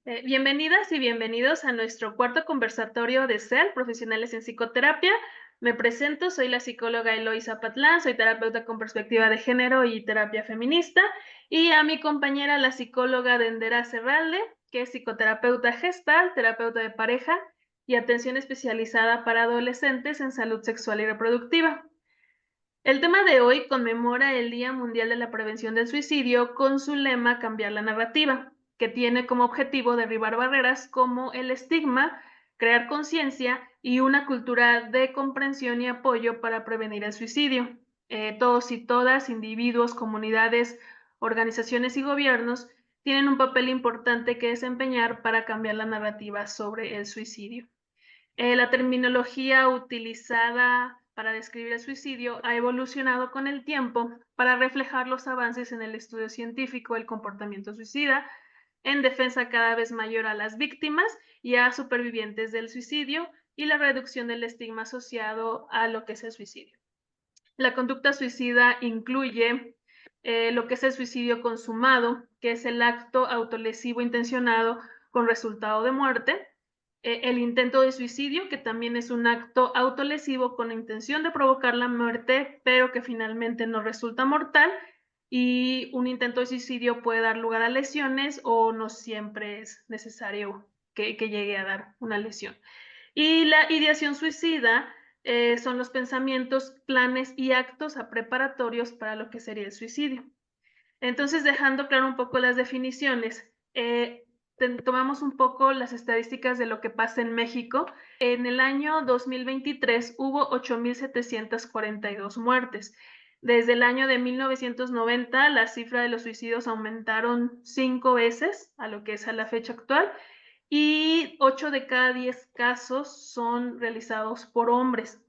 Bienvenidas y bienvenidos a nuestro cuarto conversatorio de SER, Profesionales en Psicoterapia. Me presento, soy la psicóloga Eloisa Patlán, soy terapeuta con perspectiva de género y terapia feminista, y a mi compañera, la psicóloga Dendera Serralde, que es psicoterapeuta gestal, terapeuta de pareja y atención especializada para adolescentes en salud sexual y reproductiva. El tema de hoy conmemora el Día Mundial de la Prevención del Suicidio con su lema Cambiar la narrativa, que tiene como objetivo derribar barreras como el estigma, crear conciencia y una cultura de comprensión y apoyo para prevenir el suicidio. Todos y todas, individuos, comunidades, organizaciones y gobiernos tienen un papel importante que desempeñar para cambiar la narrativa sobre el suicidio. La terminología utilizada para describir el suicidio ha evolucionado con el tiempo para reflejar los avances en el estudio científico del comportamiento suicida, en defensa cada vez mayor a las víctimas y a supervivientes del suicidio y la reducción del estigma asociado a lo que es el suicidio. La conducta suicida incluye lo que es el suicidio consumado, que es el acto autolesivo intencionado con resultado de muerte, el intento de suicidio, que también es un acto autolesivo con la intención de provocar la muerte, pero que finalmente no resulta mortal, y un intento de suicidio puede dar lugar a lesiones o no siempre es necesario que llegue a dar una lesión. Y la ideación suicida son los pensamientos, planes y actos preparatorios para lo que sería el suicidio. Entonces, dejando claro un poco las definiciones, tomamos un poco las estadísticas de lo que pasa en México. En el año 2023 hubo 8,742 muertes. Desde el año de 1990, la cifra de los suicidios aumentaron 5 veces a lo que es a la fecha actual, y 8 de cada 10 casos son realizados por hombres.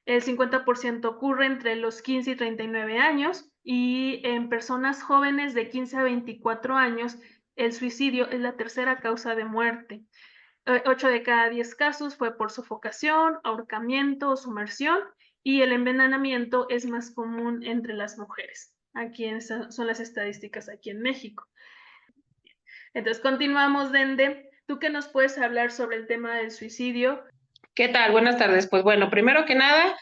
El 50% ocurre entre los 15 y 39 años, y en personas jóvenes de 15 a 24 años el suicidio es la tercera causa de muerte. 8 de cada 10 casos fue por sofocación, ahorcamiento o sumersión, y el envenenamiento es más común entre las mujeres. Aquí son las estadísticas aquí en México. Entonces, continuamos, Dende. ¿Tú qué nos puedes hablar sobre el tema del suicidio? ¿Qué tal? Buenas tardes. Pues bueno, primero que nada,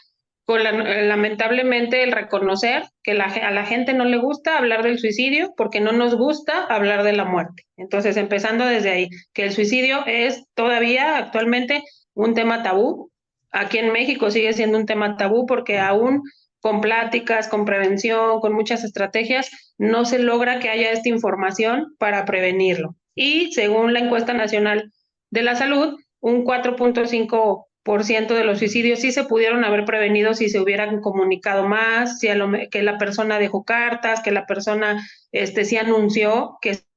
lamentablemente el reconocer que a la gente no le gusta hablar del suicidio porque no nos gusta hablar de la muerte. Entonces, empezando desde ahí, que el suicidio es todavía actualmente un tema tabú. Aquí en México sigue siendo un tema tabú porque aún con pláticas, con prevención, con muchas estrategias, no se logra que haya esta información para prevenirlo. Y según la encuesta nacional de la salud, un 4,5% de los suicidios sí se pudieron haber prevenido si se hubieran comunicado más, si que la persona dejó cartas, que la persona sí anunció que es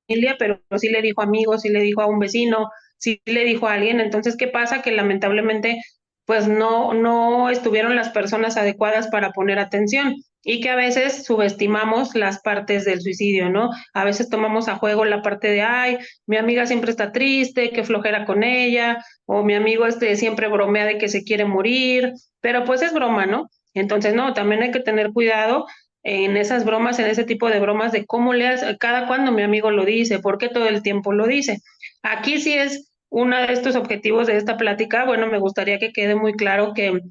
familia, pero sí le dijo a amigos, sí le dijo a un vecino, sí le dijo a alguien. Entonces, ¿qué pasa? Que lamentablemente pues no estuvieron las personas adecuadas para poner atención y que a veces subestimamos las partes del suicidio, ¿no? A veces tomamos a juego la parte de, ay, mi amiga siempre está triste, qué flojera con ella, o mi amigo siempre bromea de que se quiere morir, pero pues es broma, ¿no? Entonces, no, también hay que tener cuidado en esas bromas, en ese tipo de bromas de cómo le hace, cada cuando mi amigo lo dice, por qué todo el tiempo lo dice. Aquí sí es uno de estos objetivos de esta plática. Bueno, me gustaría que quede muy claro que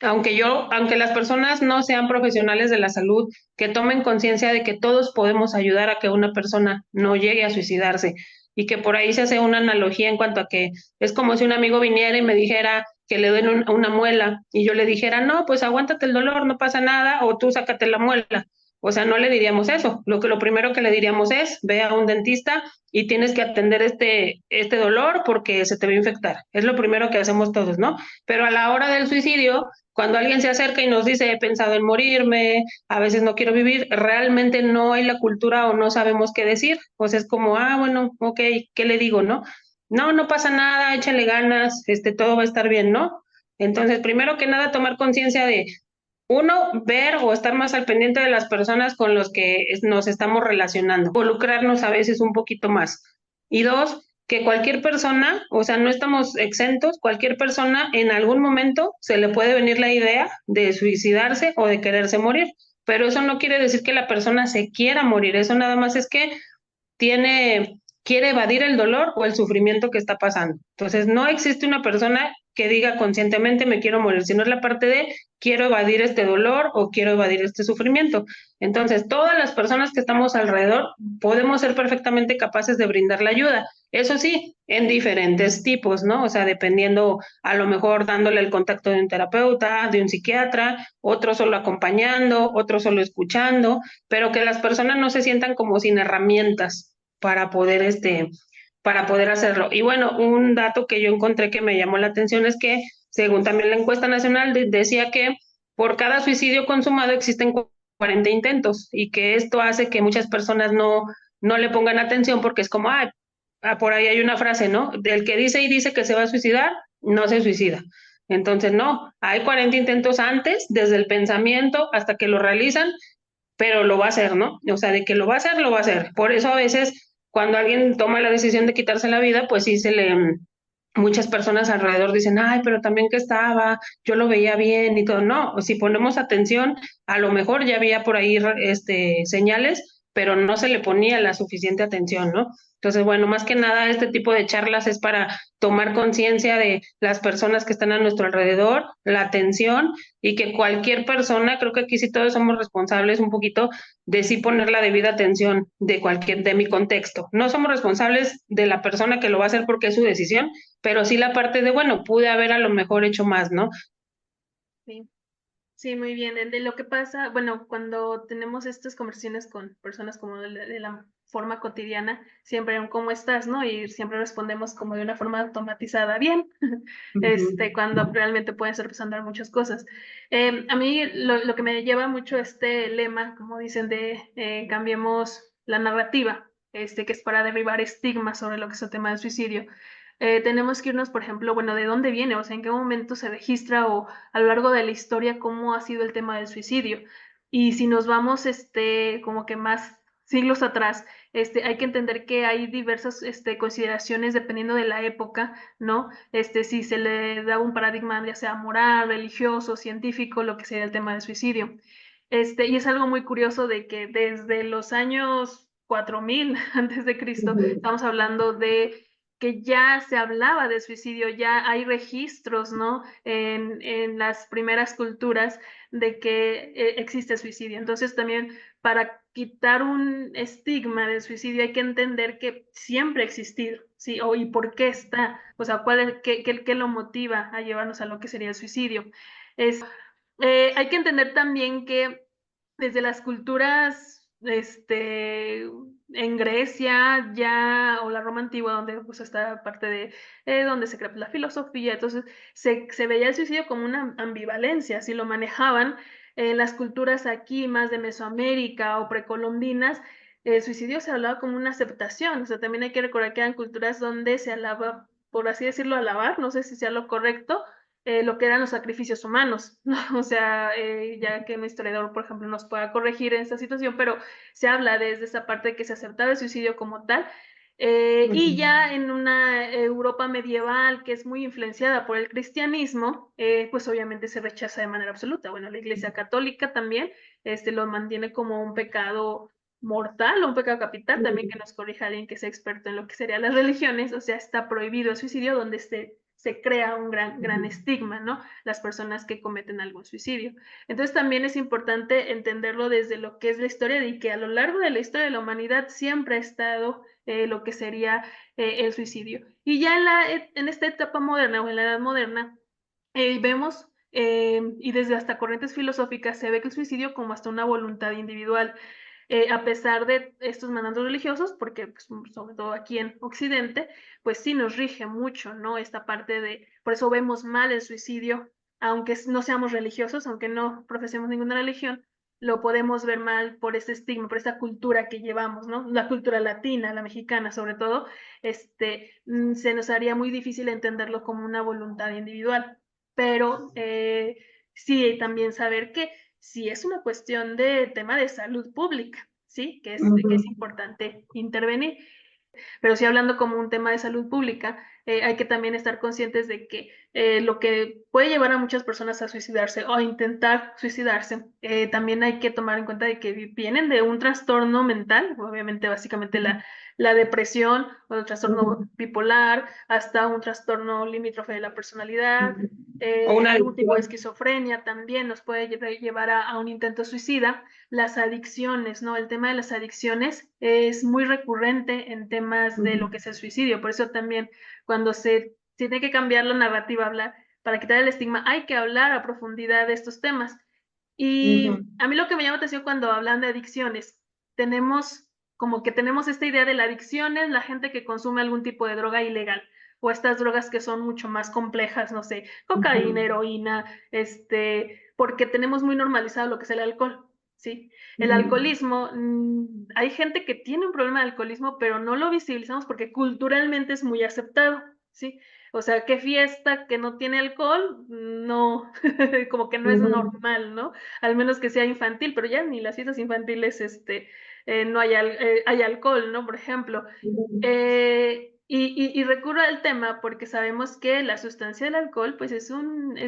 aunque las personas no sean profesionales de la salud, que tomen conciencia de que todos podemos ayudar a que una persona no llegue a suicidarse, y que por ahí se hace una analogía en cuanto a que es como si un amigo viniera y me dijera que le den una muela y yo le dijera, no, pues aguántate el dolor, no pasa nada, o tú sácate la muela. O sea, no le diríamos eso. Lo primero que le diríamos es, ve a un dentista y tienes que atender este dolor porque se te va a infectar. Es lo primero que hacemos todos, ¿no? Pero a la hora del suicidio, cuando alguien se acerca y nos dice, he pensado en morirme, a veces no quiero vivir, realmente no hay la cultura o no sabemos qué decir. O sea, es como, ah, bueno, ok, ¿qué le digo, no? No, no pasa nada, échale ganas, todo va a estar bien, ¿no? Entonces, primero que nada, tomar conciencia de, uno, ver o estar más al pendiente de las personas con los que nos estamos relacionando, involucrarnos a veces un poquito más. Y dos, que cualquier persona, o sea, no estamos exentos, cualquier persona en algún momento se le puede venir la idea de suicidarse o de quererse morir, pero eso no quiere decir que la persona se quiera morir, eso nada más es que quiere evadir el dolor o el sufrimiento que está pasando. Entonces, no existe una persona que diga conscientemente me quiero morir, sino es la parte de quiero evadir este dolor o quiero evadir este sufrimiento. Entonces, todas las personas que estamos alrededor podemos ser perfectamente capaces de brindar la ayuda. Eso sí, en diferentes tipos, ¿no? O sea, dependiendo, a lo mejor dándole el contacto de un terapeuta, de un psiquiatra, otro solo acompañando, otro solo escuchando, pero que las personas no se sientan como sin herramientas para poder hacerlo. Y bueno, un dato que yo encontré que me llamó la atención es que, según también la encuesta nacional, decía que por cada suicidio consumado existen 40 intentos y que esto hace que muchas personas no le pongan atención porque es como, por ahí hay una frase, ¿no? Del que dice y dice que se va a suicidar, no se suicida. Entonces, no, hay 40 intentos antes, desde el pensamiento hasta que lo realizan, pero lo va a hacer, ¿no? O sea, de que lo va a hacer, lo va a hacer. Por eso a veces cuando alguien toma la decisión de quitarse la vida, pues sí muchas personas alrededor dicen, ay, pero también que estaba, yo lo veía bien y todo. No, si ponemos atención, a lo mejor ya había por ahí señales, pero no se le ponía la suficiente atención, ¿no? Entonces, bueno, más que nada, este tipo de charlas es para tomar conciencia de las personas que están a nuestro alrededor, la atención y que cualquier persona, creo que aquí sí todos somos responsables un poquito de sí poner la debida atención de mi contexto. No somos responsables de la persona que lo va a hacer porque es su decisión, pero sí la parte de, bueno, pude haber a lo mejor hecho más, ¿no? Sí. Sí, muy bien. De lo que pasa, bueno, cuando tenemos estas conversaciones con personas como de la forma cotidiana, siempre un ¿cómo estás?, ¿no? Y siempre respondemos como de una forma automatizada, bien, Ujú. cuando realmente pueden estar pasando muchas cosas. A mí lo que me lleva mucho este lema, como dicen, de cambiemos la narrativa, que es para derribar estigmas sobre lo que es el tema del suicidio. Tenemos que irnos, por ejemplo, bueno, ¿de dónde viene? O sea, ¿en qué momento se registra o a lo largo de la historia cómo ha sido el tema del suicidio? Y si nos vamos, como que más siglos atrás, hay que entender que hay diversas, consideraciones dependiendo de la época, ¿no? Si se le da un paradigma, ya sea moral, religioso, científico, lo que sería el tema del suicidio. Y es algo muy curioso de que desde los años 4000 antes de Cristo, Ujú. estamos hablando de que ya se hablaba de suicidio, ya hay registros, ¿no? En las primeras culturas de que existe suicidio. Entonces también para quitar un estigma del suicidio hay que entender que siempre ha existido, ¿sí? ¿Y por qué está? O sea, qué lo motiva a llevarnos a lo que sería el suicidio? Hay que entender también que desde las culturas, en Grecia ya, o la Roma antigua, donde pues está parte de donde se crea la filosofía, entonces se veía el suicidio como una ambivalencia, así lo manejaban. En las culturas aquí, más de Mesoamérica o precolombinas, el suicidio se hablaba como una aceptación, o sea, también hay que recordar que eran culturas donde se alaba, por así decirlo, alabar, no sé si sea lo correcto, lo que eran los sacrificios humanos, ¿no? O sea, ya que un historiador, por ejemplo, nos pueda corregir en esta situación, pero se habla desde esa parte de que se aceptaba el suicidio como tal. Y ya en una Europa medieval que es muy influenciada por el cristianismo, pues obviamente se rechaza de manera absoluta. Bueno, la Iglesia Católica también lo mantiene como un pecado mortal o un pecado capital, también que nos corrija alguien que sea experto en lo que serían las religiones, o sea, está prohibido el suicidio donde se crea un gran estigma, ¿no? Las personas que cometen algún suicidio. Entonces también es importante entenderlo desde lo que es la historia y que a lo largo de la historia de la humanidad siempre ha estado lo que sería el suicidio. Y ya en esta etapa moderna o en la edad moderna, vemos y desde hasta corrientes filosóficas se ve que el suicidio como hasta una voluntad individual, a pesar de estos mandatos religiosos, porque pues, sobre todo aquí en Occidente, pues sí nos rige mucho, ¿no? Esta parte por eso vemos mal el suicidio, aunque no seamos religiosos, aunque no profesemos ninguna religión, lo podemos ver mal por este estigma, por esta cultura que llevamos, ¿no? La cultura latina, la mexicana sobre todo, se nos haría muy difícil entenderlo como una voluntad individual, pero sí también saber que si es una cuestión de tema de salud pública, ¿sí? Que es Ujú. importante intervenir. Pero sí hablando como un tema de salud pública, hay que también estar conscientes de que lo que puede llevar a muchas personas a suicidarse o a intentar suicidarse, también hay que tomar en cuenta de que vienen de un trastorno mental, obviamente básicamente la depresión o el trastorno bipolar, hasta un trastorno limítrofe de la personalidad, O una algún tipo de adicción. esquizofrenia también nos puede llevar a un intento suicida. Las adicciones, ¿no? El tema de las adicciones es muy recurrente en temas de lo que es el suicidio, por eso también cuando se tiene que cambiar la narrativa, hablar, para quitar el estigma, hay que hablar a profundidad de estos temas. Y a mí lo que me llama la atención cuando hablan de adicciones, tenemos como que tenemos esta idea de la adicción es la gente que consume algún tipo de droga ilegal o estas drogas que son mucho más complejas, no sé, cocaína, heroína, porque tenemos muy normalizado lo que es el alcohol, ¿sí? El alcoholismo, hay gente que tiene un problema de alcoholismo, pero no lo visibilizamos porque culturalmente es muy aceptado, ¿sí? O sea, qué fiesta que no tiene alcohol, no, como que no es normal, ¿no? Al menos que sea infantil, pero ya ni las fiestas infantiles, no hay, hay alcohol, ¿no? Por ejemplo. Y recurro al tema porque sabemos que la sustancia del alcohol, pues es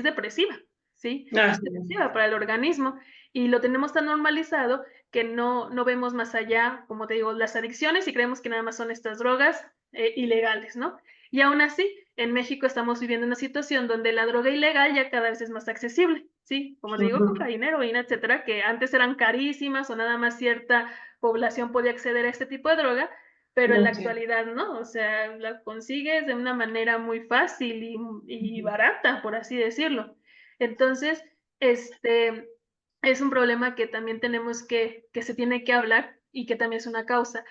depresiva, ¿sí? Es depresiva para el organismo y lo tenemos tan normalizado que no vemos más allá, como te digo, las adicciones y creemos que nada más son estas drogas ilegales, ¿no? Y aún así, en México estamos viviendo una situación donde la droga ilegal ya cada vez es más accesible, ¿sí? Como te digo, cocaína, heroína, etcétera, que antes eran carísimas o nada más cierta población podía acceder a este tipo de droga, pero en la actualidad no, o sea, la consigues de una manera muy fácil y barata, por así decirlo. Entonces, es un problema que también tenemos que se tiene que hablar y que también es una causa.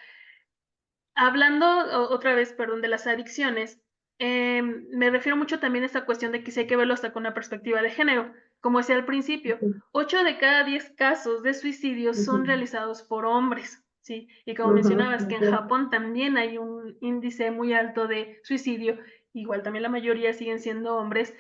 Hablando otra vez, perdón, de las adicciones, me refiero mucho también a esta cuestión de que sí hay que verlo hasta con una perspectiva de género. Como decía al principio, 8 de cada 10 casos de suicidio son realizados por hombres, ¿sí? Y como mencionabas, que en Japón también hay un índice muy alto de suicidio, igual también la mayoría siguen siendo hombres,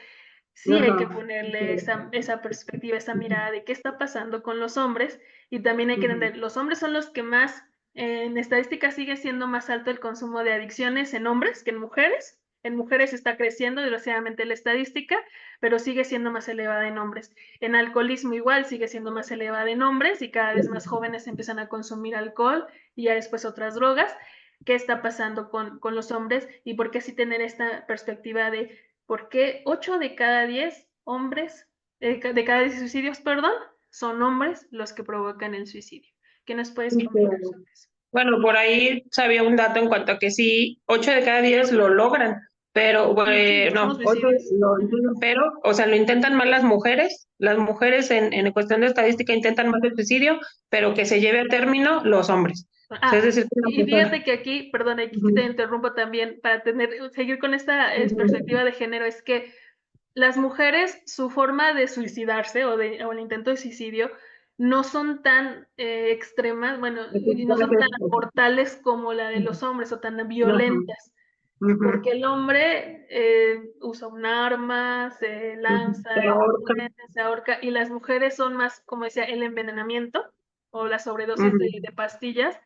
sí hay que ponerle esa perspectiva, esa mirada de qué está pasando con los hombres y también hay que entender, los hombres son los que más, en estadística sigue siendo más alto el consumo de adicciones en hombres que en mujeres. En mujeres está creciendo desgraciadamente la estadística, pero sigue siendo más elevada en hombres. En alcoholismo igual sigue siendo más elevada en hombres y cada vez más jóvenes empiezan a consumir alcohol y ya después otras drogas. ¿Qué está pasando con los hombres? Y por qué sí tener esta perspectiva de por qué 8 de cada 10 hombres, de cada 10 suicidios, perdón, son hombres los que provocan el suicidio. ¿Qué nos puedes comentar sobre eso? Bueno, por ahí sabía un dato en cuanto a que sí, 8 de cada 10 lo logran, pero Sí, no, somos visibles. pero, o sea, lo intentan más las mujeres en cuestión de estadística intentan más el suicidio, pero que se lleve a término los hombres. O sea, es Ah, decir, que y fíjate que aquí, perdón, aquí te interrumpo también para seguir con esta perspectiva de género, es que las mujeres, su forma de suicidarse o el intento de suicidio no son tan extremas, bueno, y no son tan mortales como la de los hombres o tan violentas, porque el hombre usa un arma, se lanza, se ahorca, y las mujeres son más, como decía, el envenenamiento o la sobredosis de pastillas,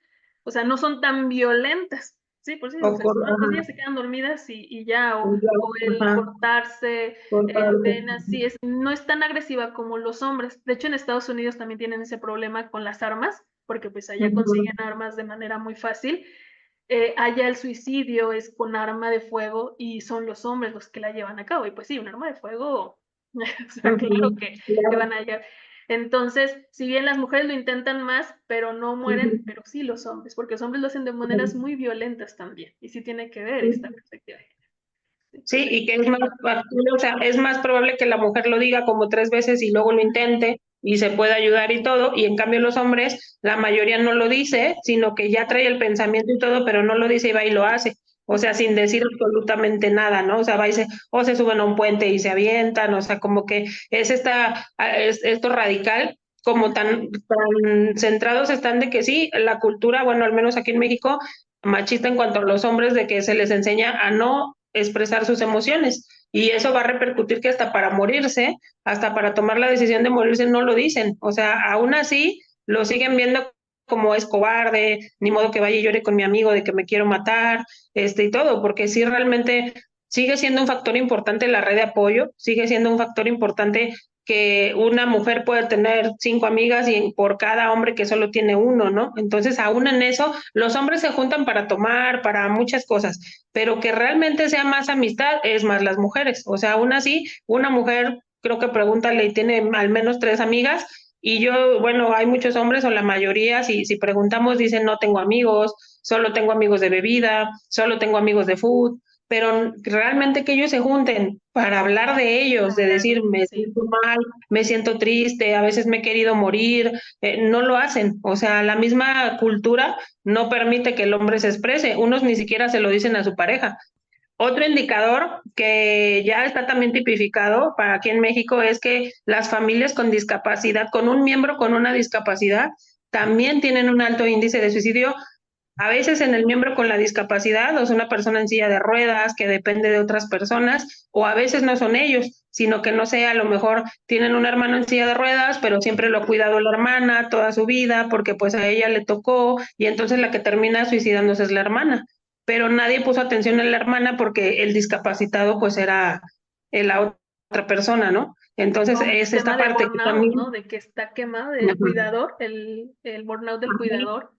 o sea, no son tan violentas. Sí, por sí, o sea, son pastillas, se quedan dormidas y ya, o el cortarse en venas, sí, no es tan agresiva como los hombres. De hecho, en Estados Unidos también tienen ese problema con las armas, porque pues allá consiguen armas de manera muy fácil. Allá el suicidio es con arma de fuego y son los hombres los que la llevan a cabo. Y pues sí, un arma de fuego, o sea, claro que van a llegar. Entonces, si bien las mujeres lo intentan más, pero no mueren, pero sí los hombres, porque los hombres lo hacen de maneras muy violentas también. Y sí tiene que ver esta perspectiva de género. Sí, Sí, perfecto. y que es más factible, o sea, es más probable que la mujer lo diga como 3 veces y luego lo intente y se pueda ayudar y todo, y en cambio los hombres, la mayoría no lo dice, sino que ya trae el pensamiento y todo, pero no lo dice y va y lo hace. O sea, sin decir absolutamente nada, ¿no? O sea, va y se, o se suben a un puente y se avientan, o sea, como que es esto radical, como tan centrados están de que sí, la cultura, bueno, al menos aquí en México, machista en cuanto a los hombres, de que se les enseña a no expresar sus emociones. Y eso va a repercutir que hasta para morirse, hasta para tomar la decisión de morirse, no lo dicen. O sea, aún así lo siguen viendo como es cobarde, ni modo que vaya y llore con mi amigo de que me quiero matar, y todo, porque sí realmente sigue siendo un factor importante la red de apoyo, sigue siendo un factor importante que una mujer puede tener 5 amigas y por cada hombre que solo tiene uno, ¿no? Entonces, aún en eso, los hombres se juntan para tomar, para muchas cosas, pero que realmente sea más amistad es más las mujeres. O sea, aún así, una mujer, creo que pregúntale y tiene al menos 3 amigas, y yo, bueno, hay muchos hombres o la mayoría, si preguntamos, dicen no tengo amigos, solo tengo amigos de bebida, solo tengo amigos de food, pero realmente que ellos se junten para hablar de ellos, de decir, me Sí. siento mal, me siento triste, a veces me he querido morir, no lo hacen. O sea, la misma cultura no permite que el hombre se exprese, unos ni siquiera se lo dicen a su pareja. Otro indicador que ya está también tipificado para aquí en México es que las familias con discapacidad, con un miembro con una discapacidad, también tienen un alto índice de suicidio, a veces en el miembro con la discapacidad, o sea, una persona en silla de ruedas que depende de otras personas, o a veces no son ellos, sino que no sé, a lo mejor tienen un hermano en silla de ruedas, pero siempre lo ha cuidado la hermana toda su vida, porque pues a ella le tocó, y entonces la que termina suicidándose es la hermana. Pero nadie puso atención en la hermana porque el discapacitado pues era la otra persona, ¿no? Entonces Como es esta tema de parte que burnout, también... ¿no? De que está quemado el cuidador, el burnout del cuidador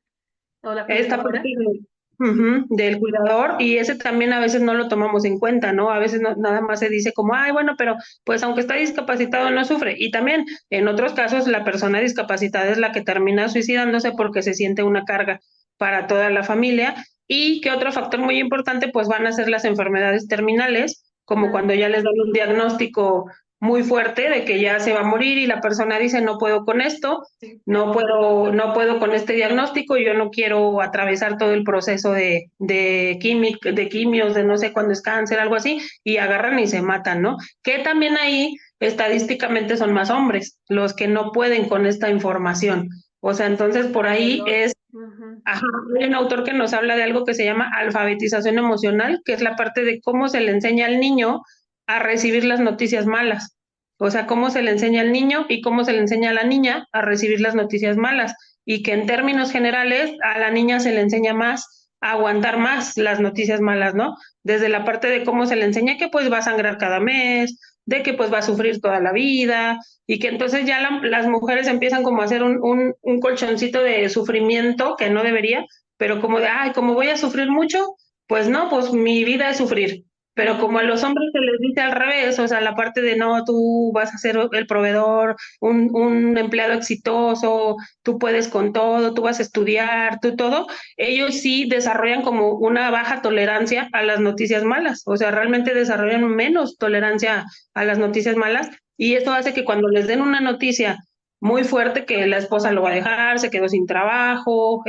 o la Esta parte cuidadora. del cuidador, y ese también a veces no lo tomamos en cuenta, ¿no? A veces nada más se dice como, ay, bueno, pero pues aunque está discapacitado no sufre. Y también en otros casos la persona discapacitada es la que termina suicidándose porque se siente una carga para toda la familia. Y que otro factor muy importante pues van a ser las enfermedades terminales, como Ah, cuando ya les dan un diagnóstico muy fuerte de que ya se va a morir y la persona dice no puedo con esto, sí. no puedo con este diagnóstico, yo no quiero atravesar todo el proceso de quimios, de no sé cuándo es cáncer, algo así, y agarran y se matan, ¿no? Que también ahí estadísticamente son más hombres los que no pueden con esta información. O sea, entonces por ahí Alrededor. es, Ujú. ajá, hay un autor que nos habla de algo que se llama alfabetización emocional, que es la parte de cómo se le enseña al niño a recibir las noticias malas. O sea, cómo se le enseña al niño y cómo se le enseña a la niña a recibir las noticias malas. Y que en términos generales a la niña se le enseña más a aguantar más las noticias malas, ¿no? Desde la parte de cómo se le enseña que pues va a sangrar cada mes, de que pues va a sufrir toda la vida, y que entonces ya las mujeres empiezan como a hacer un colchoncito de sufrimiento que no debería, pero como de, ay, como voy a sufrir mucho, pues no, pues mi vida es sufrir. Pero como a Ujú. los hombres se les dice al revés, o sea, la parte de no, tú vas a ser el proveedor, un empleado exitoso, tú puedes con todo, tú vas a estudiar, tú todo, ellos sí desarrollan como una baja tolerancia a las noticias malas, o sea, realmente desarrollan menos tolerancia a las noticias malas, y esto hace que cuando les den una noticia muy fuerte, que la esposa lo va a dejar, se quedó sin trabajo,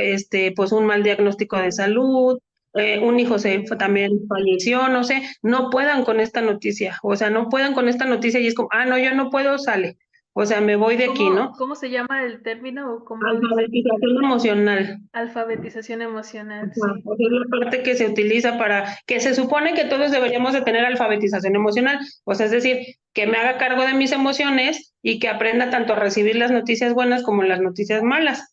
pues un mal diagnóstico de salud, un hijo también falleció, no sé, no puedan con esta noticia, o sea, no puedan con esta noticia y es como, ah, no, yo no puedo, sale, o sea, me voy de aquí, ¿no? ¿Cómo se llama el término o cómo dice? Alfabetización emocional. Alfabetización emocional, Ajá, sí. o sea, es la parte que se utiliza para, que se supone que todos deberíamos de tener alfabetización emocional, o sea, es decir, que me haga cargo de mis emociones y que aprenda tanto a recibir las noticias buenas como las noticias malas.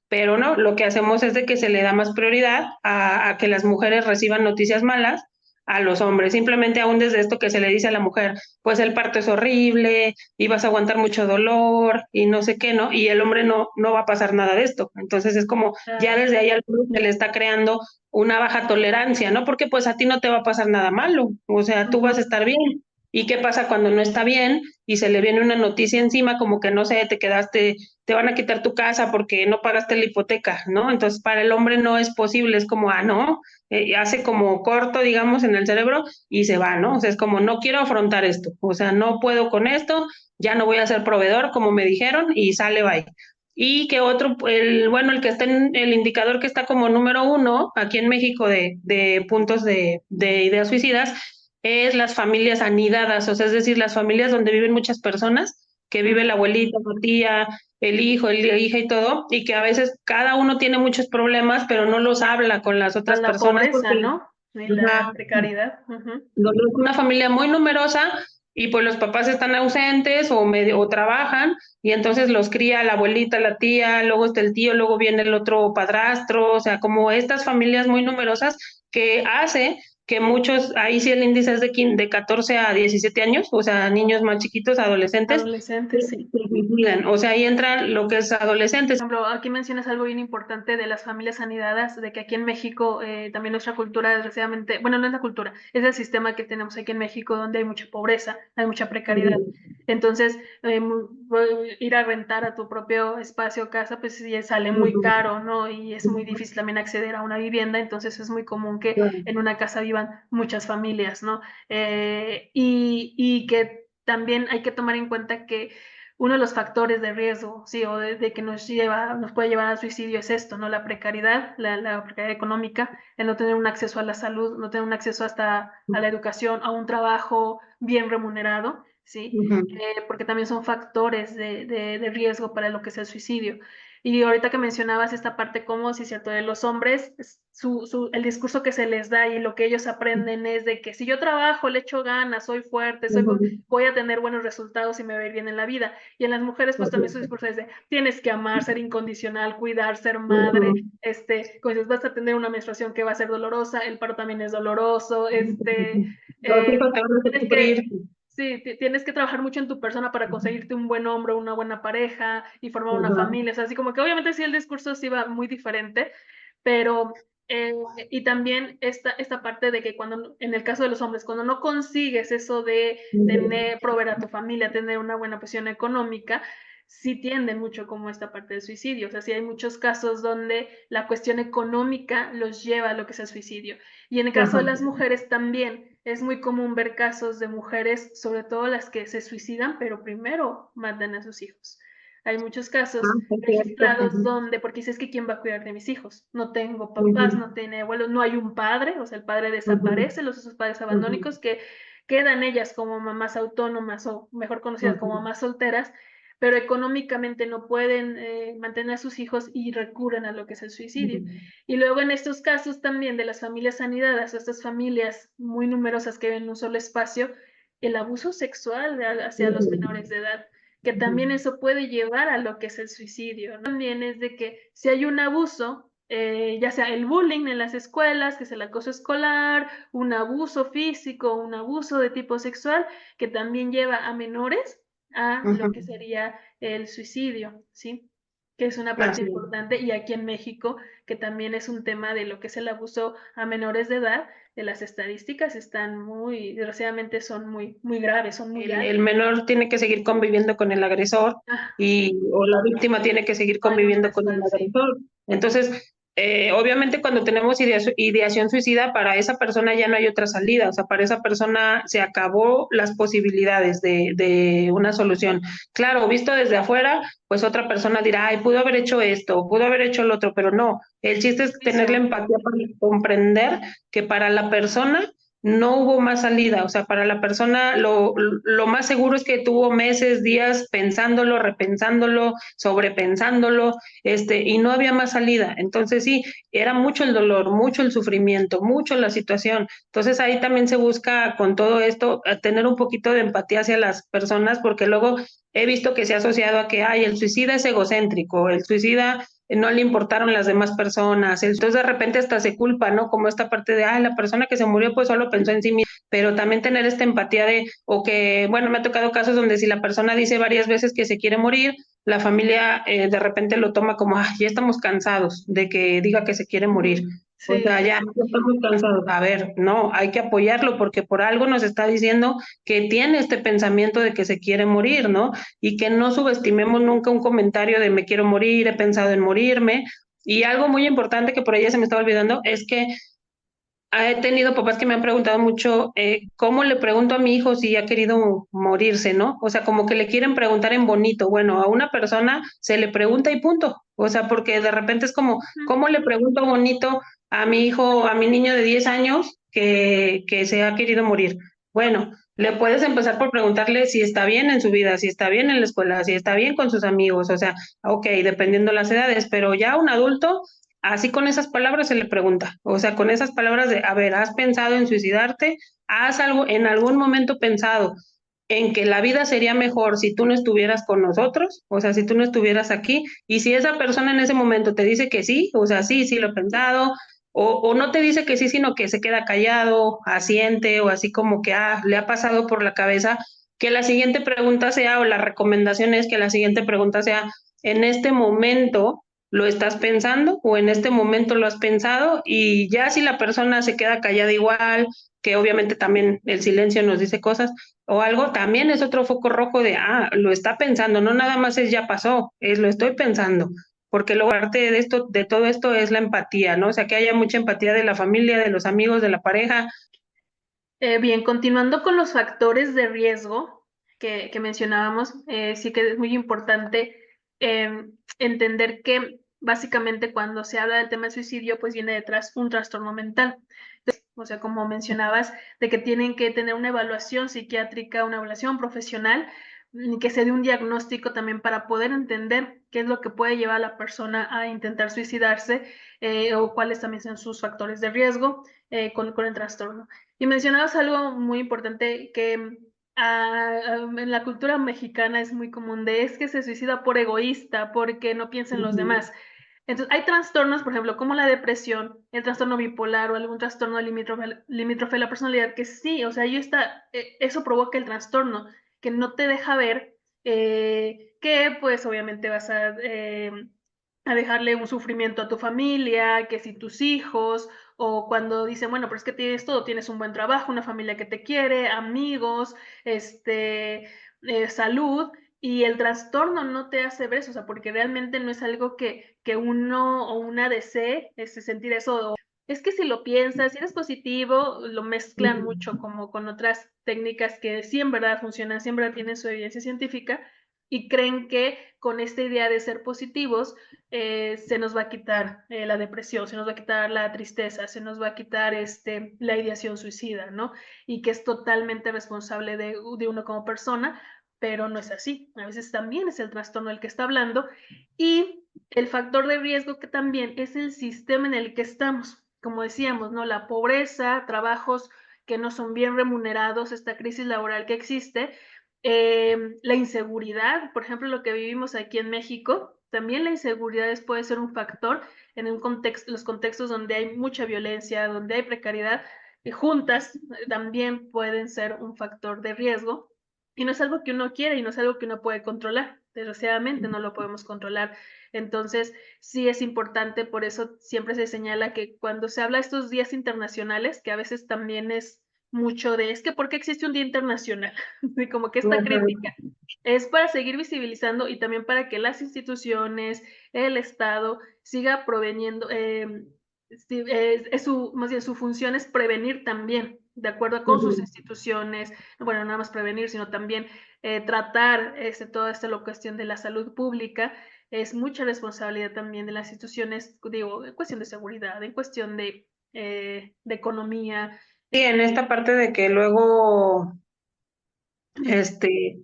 Pero no, lo que hacemos es de que se le da más prioridad a que las mujeres reciban noticias malas a los hombres, simplemente aún desde esto que se le dice a la mujer, pues el parto es horrible y vas a aguantar mucho dolor y no sé qué, ¿no? Y el hombre no va a pasar nada de esto. Entonces es como ya Claro. desde ahí al hombre se le está creando una baja tolerancia, ¿no? Porque pues a ti no te va a pasar nada malo, o sea, tú vas a Ujú. estar bien. ¿Y qué pasa cuando no está bien y se le viene una noticia encima como que no sé, te quedaste, te van a quitar tu casa porque no pagaste la hipoteca, ¿no? Entonces para el hombre no es posible, es como, ah, no, hace como corto, digamos, en el cerebro y se va, ¿no? O sea, es como, no quiero afrontar esto, o sea, no puedo con esto, ya no voy a ser proveedor como me dijeron y sale, bye. Y que otro, bueno, el que está en el indicador que está como número 1 aquí en México de puntos de ideas suicidas es las familias anidadas, o sea, es decir, las familias donde viven muchas personas, que vive la abuelita, la tía, el hijo, la hija y todo, y que a veces cada uno tiene muchos problemas, pero no los habla con las otras Con la personas pobreza, porque ¿no? Y la ajá, precariedad. Ujú. donde es una familia muy numerosa y pues los papás están ausentes o medio o trabajan y entonces los cría la abuelita, la tía, luego está el tío, luego viene el otro padrastro, o sea, como estas familias muy numerosas que hace que muchos, ahí sí el índice es de 14 a 17 años, o sea, niños más chiquitos, adolescentes, Adolescentes, sí. se suicidan. O sea, ahí entra lo que es adolescentes. Por ejemplo, aquí mencionas algo bien importante de las familias anidadas, de que aquí en México también nuestra cultura, desgraciadamente, bueno, no es la cultura, es el sistema que tenemos aquí en México donde hay mucha pobreza, hay mucha precariedad. Entonces, ir a rentar a tu propio espacio o casa, pues sí sale muy caro, ¿no? Y es muy difícil también acceder a una vivienda, entonces es muy común que en una casa vivan muchas familias, ¿no? Y que también hay que tomar en cuenta que uno de los factores de riesgo, sí, o de que nos puede llevar al suicidio es esto, ¿no? La precariedad, la precariedad económica, el no tener un acceso a la salud, no tener un acceso hasta a la educación, a un trabajo bien remunerado, ¿sí? Porque también son factores de riesgo para lo que es el suicidio. Y ahorita que mencionabas esta parte como, sí, cierto, de los hombres, el discurso que se les da y lo que ellos aprenden es de que si yo trabajo, le echo ganas, soy fuerte, voy a tener buenos resultados y me va a ir bien en la vida. Y en las mujeres, pues también su discurso es de tienes que amar, ser incondicional, cuidar, ser madre, pues vas a tener una menstruación que va a ser dolorosa, el paro también es doloroso, Los eh, hijos te van a hacer tienes sufrir. que, sí, tienes que trabajar mucho en tu persona para conseguirte un buen hombre, una buena pareja y formar una familia. O sea, así como que obviamente sí el discurso sí va muy diferente, pero y también esta parte de que cuando, en el caso de los hombres, cuando no consigues eso de proveer a tu familia, tener una buena posición económica, sí tienden mucho como esta parte del suicidio. O sea, sí hay muchos casos donde la cuestión económica los lleva a lo que es el suicidio. Y en el caso de las mujeres también es muy común ver casos de mujeres, sobre todo las que se suicidan, pero primero matan a sus hijos. Hay muchos casos Es cierto. registrados donde, porque dices que quién va a cuidar de mis hijos, no tengo papás, no tiene abuelos, no hay un padre, o sea, el padre desaparece, los esos padres abandónicos que quedan ellas como mamás autónomas o mejor conocidas como mamás solteras, pero económicamente no pueden mantener a sus hijos y recurren a lo que es el suicidio. Y luego en estos casos también de las familias anidadas o estas familias muy numerosas que viven en un solo espacio, el abuso sexual hacia los menores de edad, que también eso puede llevar a lo que es el suicidio, ¿no? También es de que si hay un abuso, ya sea el bullying en las escuelas, que es el acoso escolar, un abuso físico, un abuso de tipo sexual, que también lleva a menores a lo que sería el suicidio, ¿sí? Que es una parte importante, y aquí en México, que también es un tema de lo que es el abuso a menores de edad, de las estadísticas están muy, desgraciadamente son muy, muy graves, son muy altas. El menor tiene que seguir conviviendo con el agresor Ah, o la víctima tiene que seguir alguna conviviendo con el mensual, sí. agresor. Entonces, obviamente cuando tenemos ideación suicida, para esa persona ya no hay otra salida, o sea, para esa persona se acabó las posibilidades de una solución. Claro, visto desde afuera, pues otra persona dirá, ay, pudo haber hecho esto, pudo haber hecho lo otro, pero no, el chiste es tener la empatía para comprender que para la persona no hubo más salida, o sea, para la persona lo más seguro es que tuvo meses, días pensándolo, repensándolo, sobrepensándolo, y no había más salida. Entonces sí, era mucho el dolor, mucho el sufrimiento, mucho la situación. Entonces ahí también se busca con todo esto tener un poquito de empatía hacia las personas, porque luego he visto que se ha asociado a que, ay, el suicida es egocéntrico, el suicida no le importaron las demás personas, entonces de repente hasta se culpa, ¿no? Como esta parte de, la persona que se murió pues solo pensó en sí misma, pero también tener esta empatía o que, bueno, me ha tocado casos donde si la persona dice varias veces que se quiere morir, la familia de repente lo toma como, ya estamos cansados de que diga que se quiere morir. Sí, O sea, ya estamos cansados. A ver, no, hay que apoyarlo porque por algo nos está diciendo que tiene este pensamiento de que se quiere morir, ¿no? Y que no subestimemos nunca un comentario de me quiero morir, he pensado en morirme. Y algo muy importante que por ahí se me estaba olvidando es que he tenido papás que me han preguntado mucho cómo le pregunto a mi hijo si ha querido morirse, ¿no? O sea, como que le quieren preguntar en bonito. Bueno, a una persona se le pregunta y punto. O sea, porque de repente es como, ¿cómo le pregunto bonito a mi hijo, a mi niño de 10 años que se ha querido morir? Bueno, le puedes empezar por preguntarle si está bien en su vida, si está bien en la escuela, si está bien con sus amigos. O sea, ok, dependiendo las edades, pero ya un adulto así con esas palabras se le pregunta, o sea, con esas palabras de, a ver, ¿has pensado en suicidarte? ¿Has algo, en algún momento pensado en que la vida sería mejor si tú no estuvieras con nosotros? O sea, si tú no estuvieras aquí. Y si esa persona en ese momento te dice que sí, o sea, sí, sí lo he pensado, o no te dice que sí, sino que se queda callado, asiente o así como que le ha pasado por la cabeza que la siguiente pregunta sea, o la recomendación es que la siguiente pregunta sea, ¿en este momento lo estás pensando o en este momento lo has pensado? Y ya si la persona se queda callada igual, que obviamente también el silencio nos dice cosas o algo, también es otro foco rojo de, lo está pensando, no nada más es ya pasó, es lo estoy pensando. Porque luego parte de esto, de todo esto es la empatía, ¿no? O sea, que haya mucha empatía de la familia, de los amigos, de la pareja. Bien, continuando con los factores de riesgo que mencionábamos, sí que es muy importante entender que básicamente cuando se habla del tema de suicidio, pues viene detrás un trastorno mental. Entonces, o sea, como mencionabas, de que tienen que tener una evaluación psiquiátrica, una evaluación profesional, y que se dé un diagnóstico también para poder entender qué es lo que puede llevar a la persona a intentar suicidarse o cuáles también son sus factores de riesgo con el trastorno. Y mencionabas algo muy importante que en la cultura mexicana es muy común de es que se suicida por egoísta, porque no piensa en los demás. Entonces, hay trastornos, por ejemplo, como la depresión, el trastorno bipolar o algún trastorno limítrofe de la personalidad, que sí, o sea, eso provoca el trastorno, que no te deja ver que pues obviamente vas a dejarle un sufrimiento a tu familia, que si tus hijos, o cuando dicen, bueno, pero es que tienes todo, tienes un buen trabajo, una familia que te quiere, amigos, salud, y el trastorno no te hace ver eso, o sea, porque realmente no es algo que uno o una desee, sentir eso. Es que si lo piensas, si eres positivo, lo mezclan mucho como con otras técnicas que sí en verdad funcionan, sí en verdad tienen su evidencia científica, y creen que con esta idea de ser positivos se nos va a quitar la depresión, se nos va a quitar la tristeza, se nos va a quitar la ideación suicida, ¿no? Y que es totalmente responsable de uno como persona, pero no es así. A veces también es el trastorno el que está hablando y el factor de riesgo que también es el sistema en el que estamos. Como decíamos, ¿no? La pobreza, trabajos que no son bien remunerados, esta crisis laboral que existe, la inseguridad, por ejemplo, lo que vivimos aquí en México, también la inseguridad puede ser un factor en los contextos donde hay mucha violencia, donde hay precariedad, y juntas también pueden ser un factor de riesgo. Y no es algo que uno quiere y no es algo que uno puede controlar. Desgraciadamente no lo podemos controlar. Entonces, sí es importante, por eso siempre se señala que cuando se habla de estos días internacionales, que a veces también es mucho es que ¿por qué existe un día internacional? Y como que esta crítica es para seguir visibilizando y también para que las instituciones, el Estado siga proveniendo, más bien su función es prevenir también, de acuerdo con sus instituciones, bueno, nada más prevenir, sino también tratar toda esta la cuestión de la salud pública, es mucha responsabilidad también de las instituciones, digo, en cuestión de seguridad, en cuestión de economía. Sí, en esta parte de que luego, este,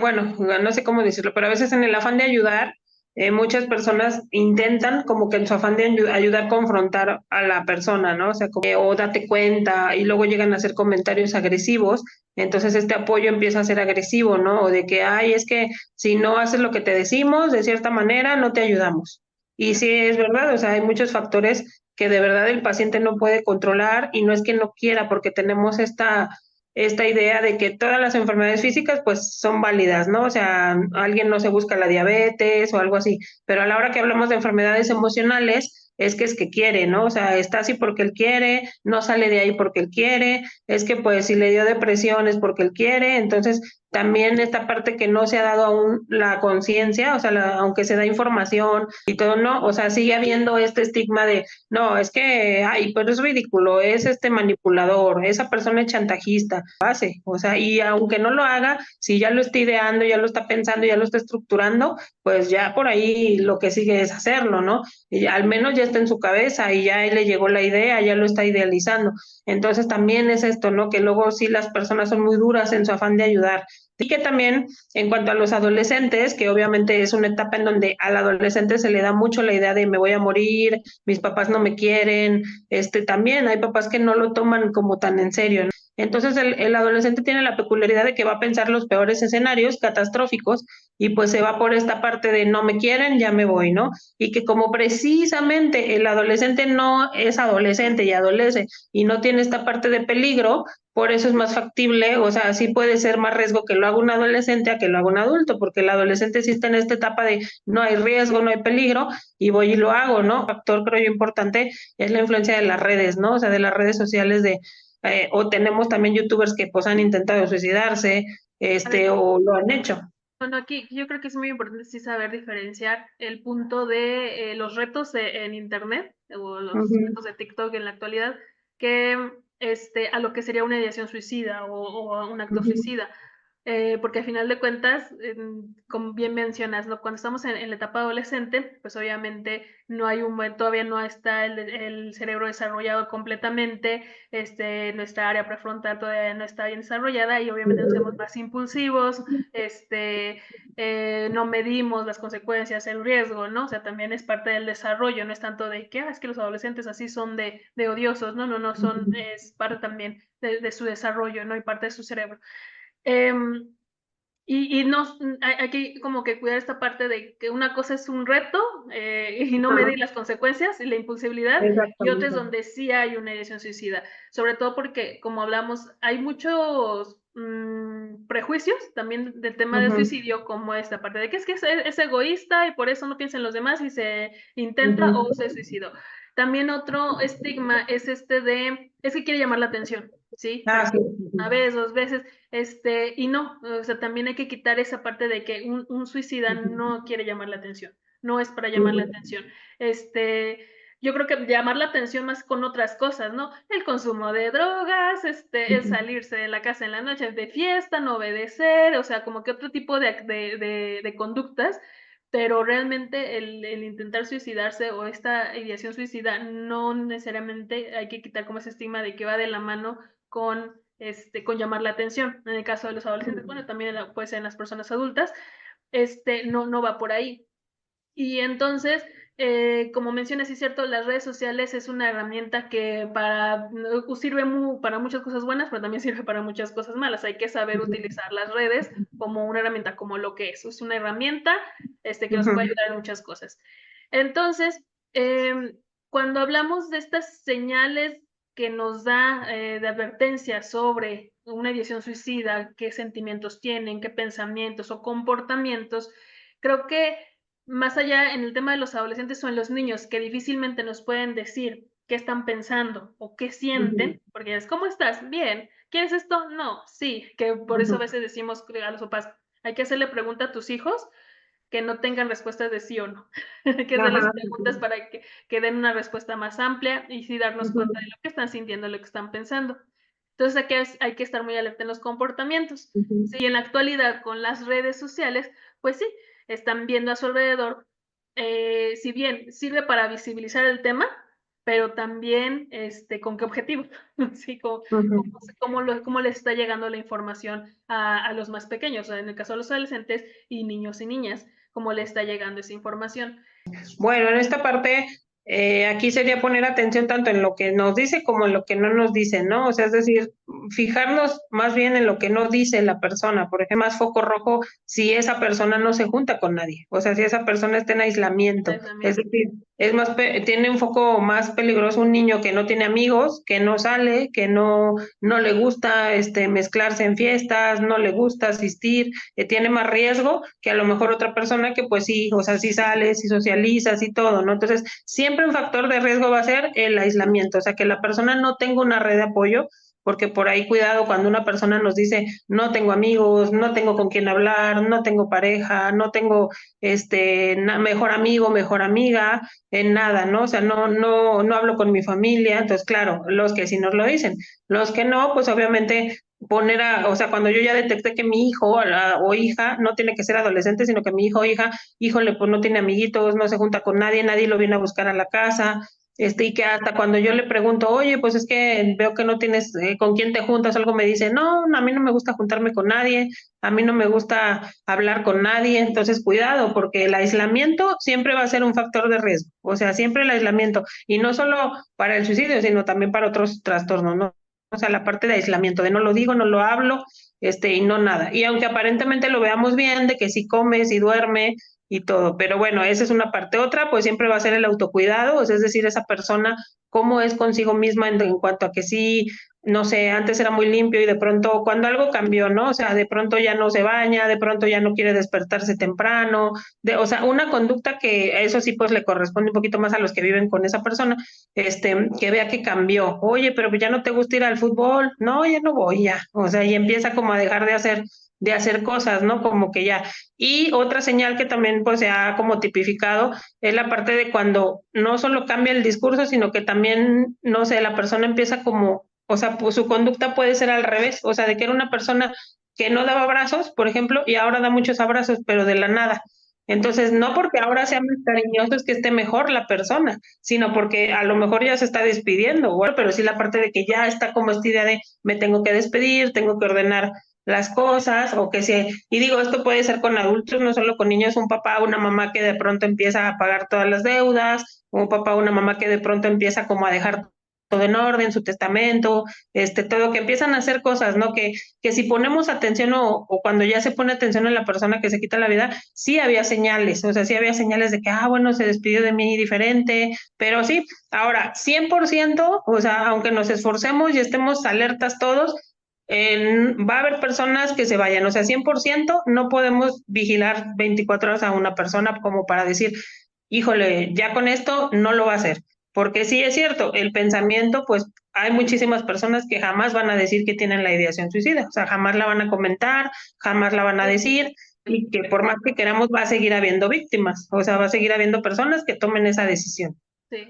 bueno, no sé cómo decirlo, pero a veces en el afán de ayudar, muchas personas intentan como que en su afán de ayudar confrontar a la persona, ¿no? O sea, como, o date cuenta, y luego llegan a hacer comentarios agresivos, entonces este apoyo empieza a ser agresivo, ¿no? O de que, ay, es que si no haces lo que te decimos, de cierta manera, no te ayudamos. Y sí, es verdad, o sea, hay muchos factores que de verdad el paciente no puede controlar y no es que no quiera, porque tenemos esta idea de que todas las enfermedades físicas pues son válidas, ¿no? O sea, alguien no se busca la diabetes o algo así, pero a la hora que hablamos de enfermedades emocionales, es que quiere, ¿no? O sea, está así porque él quiere, no sale de ahí porque él quiere, es que pues si le dio depresión es porque él quiere, entonces también esta parte que no se ha dado aún la conciencia, o sea, aunque se da información y todo, no, o sea, sigue habiendo este estigma de, no, es que, ay, pero es ridículo, es este manipulador, esa persona es chantajista, hace, o sea, y aunque no lo haga, si ya lo está ideando, ya lo está pensando, ya lo está estructurando, pues ya por ahí lo que sigue es hacerlo, ¿no? Y al menos ya está en su cabeza y ya él le llegó la idea, ya lo está idealizando. Entonces también es esto, ¿no? Que luego sí las personas son muy duras en su afán de ayudar. Y que también en cuanto a los adolescentes, que obviamente es una etapa en donde al adolescente se le da mucho la idea de me voy a morir, mis papás no me quieren, también hay papás que no lo toman como tan en serio, ¿no? Entonces el adolescente tiene la peculiaridad de que va a pensar los peores escenarios catastróficos y pues se va por esta parte de no me quieren, ya me voy, ¿no? Y que como precisamente el adolescente no es adolescente y adolece y no tiene esta parte de peligro, por eso es más factible, o sea, sí puede ser más riesgo que lo haga un adolescente a que lo haga un adulto, porque el adolescente sí está en esta etapa de no hay riesgo, no hay peligro, y voy y lo hago, ¿no? Factor creo yo importante es la influencia de las redes, ¿no? O sea, de las redes sociales o tenemos también youtubers que pues han intentado suicidarse, A ver, o lo han hecho. bueno, aquí yo creo que es muy importante sí saber diferenciar el punto de los retos en Internet o los Ujú, retos de TikTok en la actualidad, que a lo que sería una ideación suicida o un acto ujú, suicida. Porque al final de cuentas, como bien mencionas, ¿no? Cuando estamos en la etapa adolescente, pues obviamente no hay todavía no está el cerebro desarrollado completamente, nuestra área prefrontal todavía no está bien desarrollada y obviamente nos hacemos más impulsivos, no medimos las consecuencias, el riesgo, ¿no? O sea, también es parte del desarrollo, no es tanto de que, es que los adolescentes así son de odiosos, no, no, no, es parte también de su desarrollo, ¿no? Y parte de su cerebro. Em, y no, hay que como que cuidar esta parte de que una cosa es un reto y no ajá, medir las consecuencias y la impulsibilidad, y otra es exactamente. donde sí hay una ideación suicida. Sobre todo porque, como hablamos, hay muchos prejuicios también del tema del Ujú, suicidio, como esta parte de que es egoísta y por eso no piensa en los demás y se intenta o ujú. se suicidó. También otro estigma es es que quiere llamar la atención, ¿sí? Ah, sí. Una vez, dos veces, y no, o sea, también hay que quitar esa parte de que un suicida Ujú, no quiere llamar la atención, no es para llamar la ujú, atención. Yo creo que llamar la atención más con otras cosas, ¿no? El consumo de drogas, el ujú, salirse de la casa en la noche de fiesta, no obedecer, o sea, como que otro tipo de conductas, pero realmente el intentar suicidarse o esta ideación suicida no necesariamente hay que quitar como ese estigma de que va de la mano con llamar la atención. En el caso de los adolescentes, bueno, también puede ser en las personas adultas, no, no va por ahí. Y entonces, como mencionas, es cierto, las redes sociales es una herramienta que sirve para muchas cosas buenas, pero también sirve para muchas cosas malas. Hay que saber utilizar las redes como una herramienta, como lo que es una herramienta que nos puede ujú, ayudar en muchas cosas. Entonces, cuando hablamos de estas señales que nos da de advertencia sobre una ideación suicida, qué sentimientos tienen, qué pensamientos o comportamientos, creo que más allá en el tema de los adolescentes o en los niños, que difícilmente nos pueden decir qué están pensando o qué ujú, sienten, porque es, ¿cómo estás? Bien. ¿Quieres esto? No, sí, que por eso a ujú, veces decimos a los papás, hay que hacerle pregunta a tus hijos que no tengan respuestas de sí o no. Hay que hacerles ajá, preguntas para que den una respuesta más amplia y sí darnos cuenta de ujú, lo que están sintiendo, lo que están pensando. Entonces aquí hay que estar muy alerta en los comportamientos. ujú. Sí, en la actualidad con las redes sociales, pues sí, están viendo a su alrededor, si bien sirve para visibilizar el tema, pero también con qué objetivo, sí, Ujú. cómo les está llegando la información a los más pequeños, o sea, en el caso de los adolescentes y niños y niñas, cómo le está llegando esa información. Bueno, en esta parte, aquí sería poner atención tanto en lo que nos dice como en lo que no nos dice, ¿no? O sea, es decir, fijarnos más bien en lo que no dice la persona. Por ejemplo, más foco rojo si esa persona no se junta con nadie. O sea, si esa persona está en aislamiento. Es Aislamiento. decir, tiene un foco más peligroso un niño que no tiene amigos, que no sale, que no le gusta mezclarse en fiestas, no le gusta asistir, tiene más riesgo que a lo mejor otra persona que pues sí, o sea, sí sales, sí socializas y todo, ¿no? Entonces, siempre un factor de riesgo va a ser el aislamiento, o sea, que la persona no tenga una red de apoyo, porque por ahí cuidado cuando una persona nos dice, no tengo amigos, no tengo con quién hablar, no tengo pareja, no tengo mejor amigo, mejor amiga, en nada, ¿no? O sea, no hablo con mi familia, entonces, claro, los que sí nos lo dicen, los que no, pues obviamente o sea, cuando yo ya detecté que mi hijo o hija no tiene que ser adolescente, sino que mi hijo o hija, híjole, pues no tiene amiguitos, no se junta con nadie, nadie lo viene a buscar a la casa, y que hasta cuando yo le pregunto, oye, pues es que veo que no tienes con quién te juntas, algo me dice, no, a mí no me gusta juntarme con nadie, a mí no me gusta hablar con nadie, entonces cuidado, porque el aislamiento siempre va a ser un factor de riesgo, o sea, siempre el aislamiento, y no solo para el suicidio, sino también para otros trastornos, ¿no? o sea, la parte de aislamiento, de no lo digo, no lo hablo, y no nada. Y aunque aparentemente lo veamos bien, de que sí come, sí duerme y todo, pero bueno, esa es una parte. Otra, pues siempre va a ser el autocuidado, o sea, es decir, esa persona, cómo es consigo misma en cuanto a que sí, no sé, antes era muy limpio y de pronto, cuando algo cambió, ¿no? O sea, de pronto ya no se baña, de pronto ya no quiere despertarse temprano, o sea, una conducta que eso sí, pues le corresponde un poquito más a los que viven con esa persona, que vea que cambió. Oye, pero ya no te gusta ir al fútbol. No, ya no voy ya. O sea, y empieza como a dejar de hacer cosas, ¿no? Como que ya. Y otra señal que también pues se ha como tipificado es la parte de cuando no solo cambia el discurso, sino que también, no sé, la persona empieza como, o sea, pues su conducta puede ser al revés, o sea, de que era una persona que no daba abrazos, por ejemplo, y ahora da muchos abrazos, pero de la nada. Entonces, no porque ahora sea más cariñoso es que esté mejor la persona, sino porque a lo mejor ya se está despidiendo, bueno, pero sí la parte de que ya está como esta idea de me tengo que despedir, tengo que ordenar las cosas, o que se, y digo, esto puede ser con adultos, no solo con niños, un papá, una mamá que de pronto empieza a pagar todas las deudas, un papá, una mamá que de pronto empieza como a dejar todo en orden, su testamento, todo, que empiezan a hacer cosas, ¿no? Que si ponemos atención o cuando ya se pone atención en la persona que se quita la vida, sí había señales, o sea, sí había señales de que, bueno, se despidió de mí diferente, pero sí, ahora, 100%, o sea, aunque nos esforcemos y estemos alertas todos, va a haber personas que se vayan, o sea, 100% no podemos vigilar 24 horas a una persona como para decir, híjole, ya con esto no lo va a hacer, porque sí es cierto, el pensamiento, pues hay muchísimas personas que jamás van a decir que tienen la ideación suicida, o sea, jamás la van a comentar, jamás la van a decir, y que por más que queramos va a seguir habiendo víctimas, o sea, va a seguir habiendo personas que tomen esa decisión. Sí,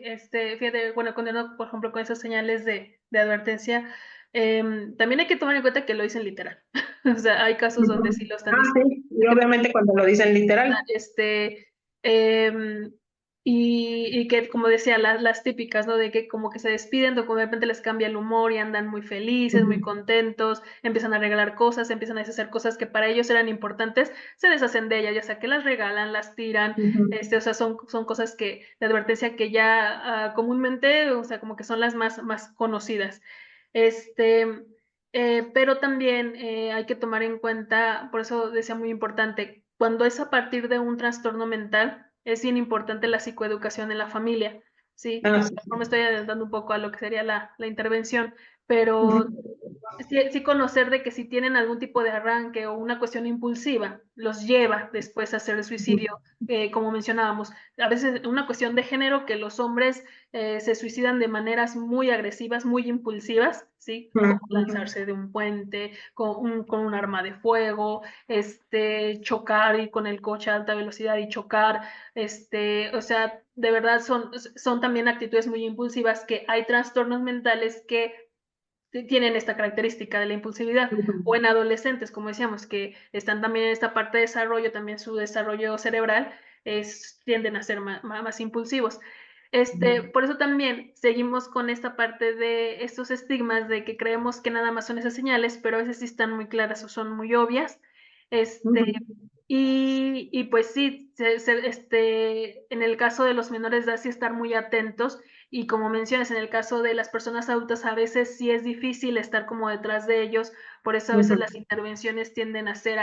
fíjate, bueno, continuando, por ejemplo, con esas señales de advertencia, también hay que tomar en cuenta que lo dicen literal. O sea, hay casos donde sí lo están diciendo. Sí, y obviamente cuando lo dicen literal. Em, y que, como decía, las típicas, ¿no? De que como que se despiden, de repente les cambia el humor y andan muy felices, muy contentos, empiezan a regalar cosas, empiezan a deshacer cosas que para ellos eran importantes, se deshacen de ellas, ya sea que las regalan, las tiran, o sea, son cosas que, de advertencia que ya comúnmente, o sea, como que son las más conocidas. Pero también hay que tomar en cuenta, por eso decía muy importante, cuando es a partir de un trastorno mental, es bien importante la psicoeducación en la familia, ¿sí? Ah, sí. No me estoy adelantando un poco a lo que sería la intervención, pero sí conocer de que si tienen algún tipo de arranque o una cuestión impulsiva, los lleva después a hacer el suicidio, como mencionábamos. A veces una cuestión de género que los hombres se suicidan de maneras muy agresivas, muy impulsivas, ¿sí? Como lanzarse de un puente con un arma de fuego, chocar y con el coche a alta velocidad y chocar, o sea, de verdad son también actitudes muy impulsivas que hay trastornos mentales que tienen esta característica de la impulsividad, o en adolescentes, como decíamos, que están también en esta parte de desarrollo, también su desarrollo cerebral, tienden a ser más impulsivos. Por eso también seguimos con esta parte de estos estigmas de que creemos que nada más son esas señales, pero a veces sí están muy claras o son muy obvias. Y pues sí, en el caso de los menores de edad sí estar muy atentos, y como mencionas, en el caso de las personas adultas a veces sí es difícil estar como detrás de ellos, por eso a veces las intervenciones tienden a ser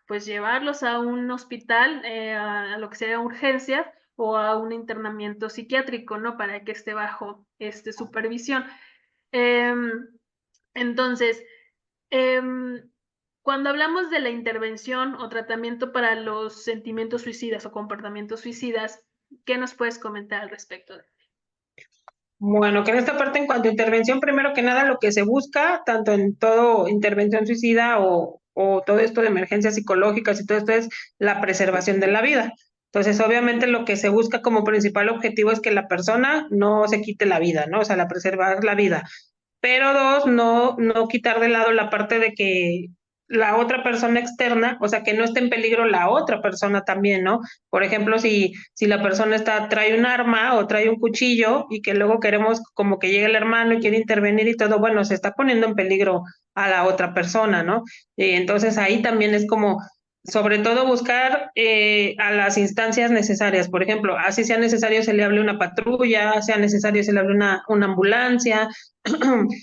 pues llevarlos a un hospital, a lo que sería urgencias o a un internamiento psiquiátrico, ¿no? Para que esté bajo supervisión. Em, entonces, em, cuando hablamos de la intervención o tratamiento para los sentimientos suicidas o comportamientos suicidas, ¿qué nos puedes comentar al respecto? Bueno, que en esta parte, en cuanto a intervención, primero que nada, lo que se busca, tanto en todo intervención suicida o todo esto de emergencias psicológicas y todo esto es la preservación de la vida. Entonces, obviamente, lo que se busca como principal objetivo es que la persona no se quite la vida, ¿no? O sea, la preservar la vida. Pero dos, no quitar de lado la parte de que la otra persona externa, o sea, que no esté en peligro la otra persona también, ¿no? Por ejemplo, si la persona trae un arma o trae un cuchillo y que luego queremos como que llegue el hermano y quiere intervenir y todo, bueno, se está poniendo en peligro a la otra persona, ¿no? Y entonces ahí también es como sobre todo buscar a las instancias necesarias. Por ejemplo, así sea necesario se le hable una patrulla, sea necesario se le hable una ambulancia,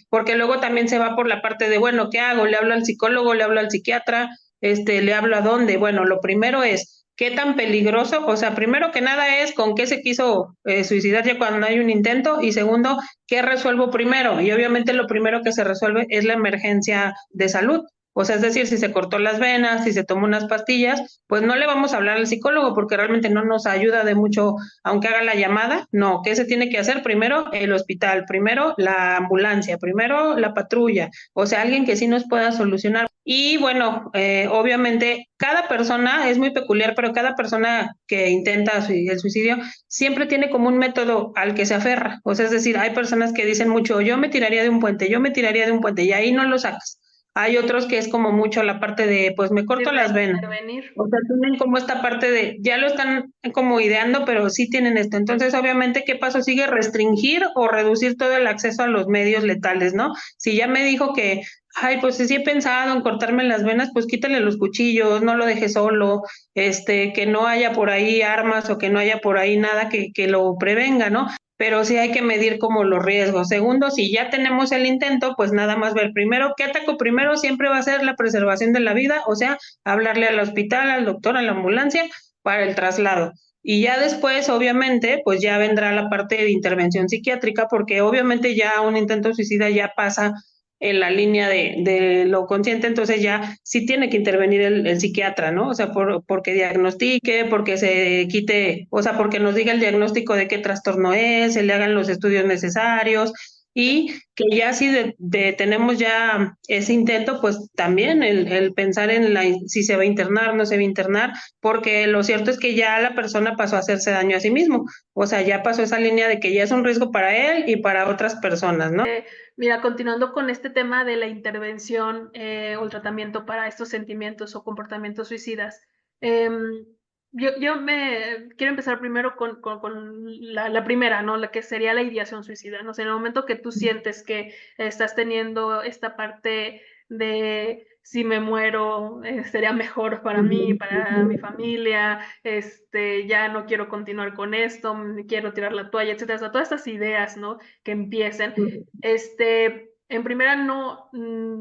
porque luego también se va por la parte de, bueno, ¿qué hago? ¿Le hablo al psicólogo? ¿Le hablo al psiquiatra? ¿Le hablo a dónde? Bueno, lo primero es, ¿qué tan peligroso? O sea, primero que nada es con qué se quiso suicidar ya cuando hay un intento, y segundo, ¿qué resuelvo primero? Y obviamente lo primero que se resuelve es la emergencia de salud. O sea, es decir, si se cortó las venas, si se tomó unas pastillas, pues no le vamos a hablar al psicólogo porque realmente no nos ayuda de mucho, aunque haga la llamada. No, ¿qué se tiene que hacer? Primero el hospital, primero la ambulancia, primero la patrulla, o sea, alguien que sí nos pueda solucionar. Y bueno, obviamente cada persona es muy peculiar, pero cada persona que intenta el suicidio siempre tiene como un método al que se aferra. O sea, es decir, hay personas que dicen mucho, yo me tiraría de un puente, yo me tiraría de un puente, y ahí no lo sacas. Hay otros que es como mucho la parte de, pues me corto las venas. Intervenir. O sea, tienen como esta parte de, ya lo están como ideando, pero sí tienen esto. Entonces, obviamente, ¿qué paso sigue? Restringir o reducir todo el acceso a los medios letales, ¿no? Si ya me dijo que, ay, pues sí he pensado en cortarme las venas, pues quítale los cuchillos, no lo deje solo, que no haya por ahí armas o que no haya por ahí nada que lo prevenga, ¿no? Pero sí hay que medir como los riesgos. Segundo, si ya tenemos el intento, pues nada más ver primero, ¿qué ataco primero? Siempre va a ser la preservación de la vida, o sea, hablarle al hospital, al doctor, a la ambulancia para el traslado. Y ya después, obviamente, pues ya vendrá la parte de intervención psiquiátrica, porque obviamente ya un intento suicida ya pasa en la línea de lo consciente, entonces ya sí tiene que intervenir el psiquiatra, ¿no? O sea, porque diagnostique, porque se quite, o sea, porque nos diga el diagnóstico de qué trastorno es, se le hagan los estudios necesarios, y que ya si tenemos ya ese intento, pues también el pensar en si se va a internar, no se va a internar, porque lo cierto es que ya la persona pasó a hacerse daño a sí mismo, o sea, ya pasó esa línea de que ya es un riesgo para él y para otras personas, ¿no? Mira, continuando con este tema de la intervención o el tratamiento para estos sentimientos o comportamientos suicidas, yo me quiero empezar primero con la primera, ¿no? La que sería la ideación suicida, ¿no? O sea, en el momento que tú sientes que estás teniendo esta parte de si me muero, sería mejor para mí, para mi familia, ya no quiero continuar con esto, quiero tirar la toalla, etcétera. O sea, todas estas ideas, ¿no? Que empiecen. En primera no,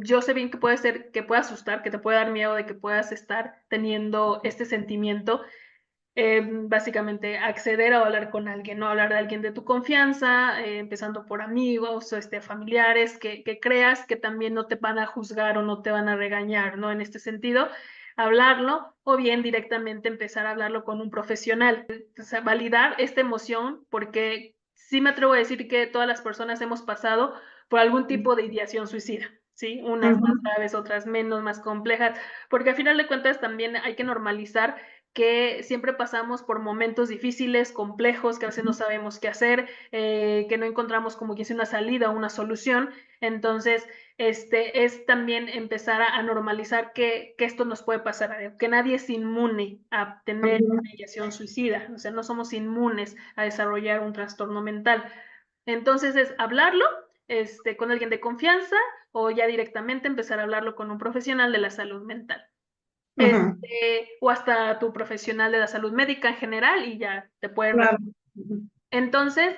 yo sé bien que puede ser, que puede asustar, que te puede dar miedo de que puedas estar teniendo este sentimiento. Básicamente acceder a hablar con alguien, no hablar de alguien de tu confianza, empezando por amigos o familiares que creas que también no te van a juzgar o no te van a regañar, ¿no? En este sentido, hablarlo o bien directamente empezar a hablarlo con un profesional. O sea, validar esta emoción, porque sí me atrevo a decir que todas las personas hemos pasado por algún tipo de ideación suicida, ¿sí? Unas más graves, otras menos, más complejas, porque al final de cuentas también hay que normalizar que siempre pasamos por momentos difíciles, complejos, que a veces no sabemos qué hacer, que no encontramos como que es una salida o una solución. Entonces, es también empezar a normalizar que esto nos puede pasar, que nadie es inmune a tener una ideación suicida, o sea, no somos inmunes a desarrollar un trastorno mental. Entonces, es hablarlo con alguien de confianza o ya directamente empezar a hablarlo con un profesional de la salud mental. O hasta tu profesional de la salud médica en general y ya te pueden Claro. Entonces,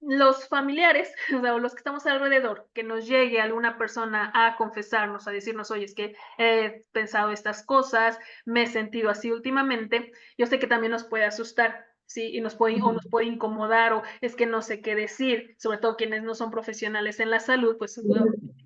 los familiares, o sea, los que estamos alrededor, que nos llegue alguna persona a confesarnos, a decirnos, oye, es que he pensado estas cosas, me he sentido así últimamente, yo sé que también nos puede asustar, ¿sí? Y o nos puede incomodar, o es que no sé qué decir, sobre todo quienes no son profesionales en la salud, pues,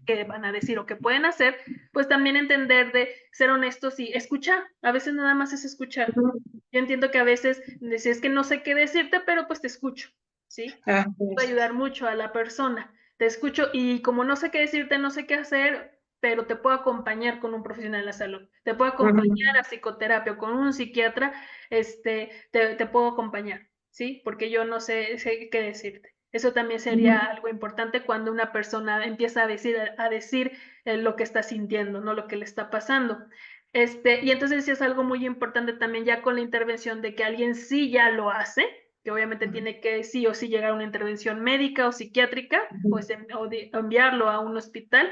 qué van a decir o qué pueden hacer, pues también entender de ser honestos y escuchar, a veces nada más es escuchar. Yo entiendo que a veces decís que no sé qué decirte, pero pues te escucho, ¿sí? Puede ayudar mucho a la persona. Te escucho y como no sé qué decirte, no sé qué hacer, pero te puedo acompañar con un profesional de la salud. Te puedo acompañar a psicoterapia o con un psiquiatra, te puedo acompañar, ¿sí? Porque yo no sé qué decirte. Eso también sería algo importante cuando una persona empieza a decir lo que está sintiendo, no lo que le está pasando. Y entonces sí es algo muy importante también ya con la intervención de que alguien sí ya lo hace, que obviamente tiene que sí o sí llegar a una intervención médica o psiquiátrica o enviarlo a un hospital.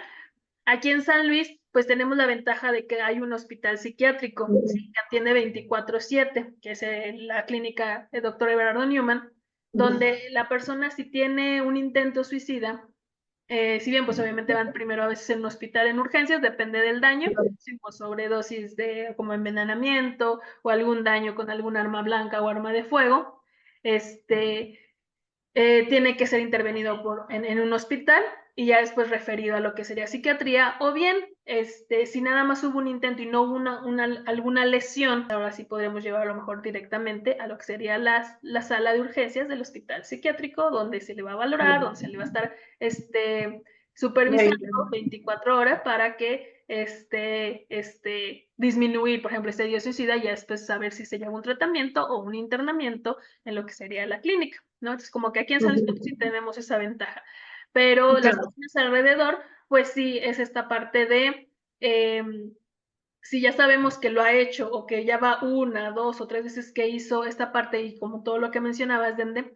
Aquí en San Luis pues tenemos la ventaja de que hay un hospital psiquiátrico, ¿sí? Que atiende 24/7, que es la clínica del doctor Everardo Newman, donde la persona si tiene un intento suicida, si bien pues obviamente van primero a veces en un hospital en urgencias, depende del daño, si pues sobredosis de como envenenamiento o algún daño con algún arma blanca o arma de fuego, tiene que ser intervenido en un hospital y ya después referido a lo que sería psiquiatría, o bien, si nada más hubo un intento y no hubo alguna lesión, ahora sí podríamos llevar a lo mejor directamente a lo que sería la sala de urgencias del hospital psiquiátrico, donde se le va a valorar, donde se le va a estar supervisando 24 horas para que disminuir, por ejemplo, este suicida y ya después saber si se lleva un tratamiento o un internamiento en lo que sería la clínica, ¿no? Entonces, como que aquí en San Luis Potosí tenemos esa ventaja, pero las personas alrededor, pues sí, es esta parte de, si ya sabemos que lo ha hecho o que ya va 1, 2 o 3 veces que hizo esta parte y como todo lo que mencionabas, Dende,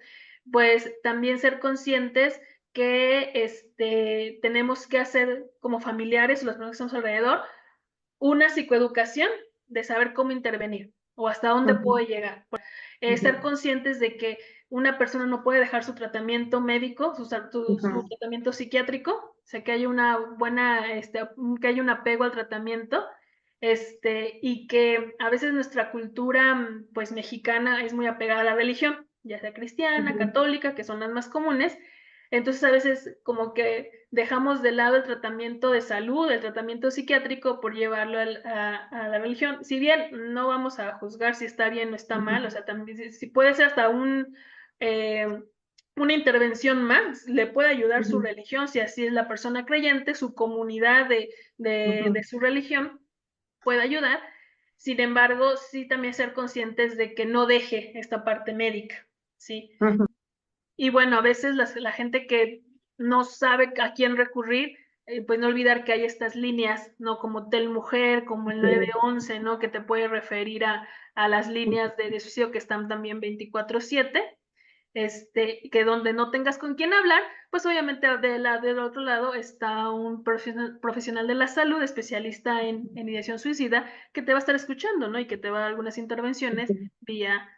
pues también ser conscientes que tenemos que hacer como familiares, los que estamos alrededor, una psicoeducación de saber cómo intervenir o hasta dónde puede llegar. Ser conscientes de que una persona no puede dejar su tratamiento médico, su tratamiento psiquiátrico, o sea, que haya una buena, que haya un apego al tratamiento, y que a veces nuestra cultura, pues, mexicana es muy apegada a la religión, ya sea cristiana, católica, que son las más comunes. Entonces, a veces como que dejamos de lado el tratamiento de salud, el tratamiento psiquiátrico por llevarlo a la religión. Si bien no vamos a juzgar si está bien o está mal, o sea, también si puede ser hasta una intervención más, le puede ayudar su religión, si así es la persona creyente, su comunidad de su religión puede ayudar. Sin embargo, sí también ser conscientes de que no deje esta parte médica, ¿sí? Y bueno, a veces la gente que no sabe a quién recurrir, pues no olvidar que hay estas líneas, ¿no? Como Tel Mujer, como el 911, ¿no? Que te puede referir a las líneas de suicidio que están también 24/7, que donde no tengas con quién hablar, pues obviamente del otro lado está un profesional de la salud, especialista en ideación suicida, que te va a estar escuchando, ¿no? Y que te va a dar algunas intervenciones vía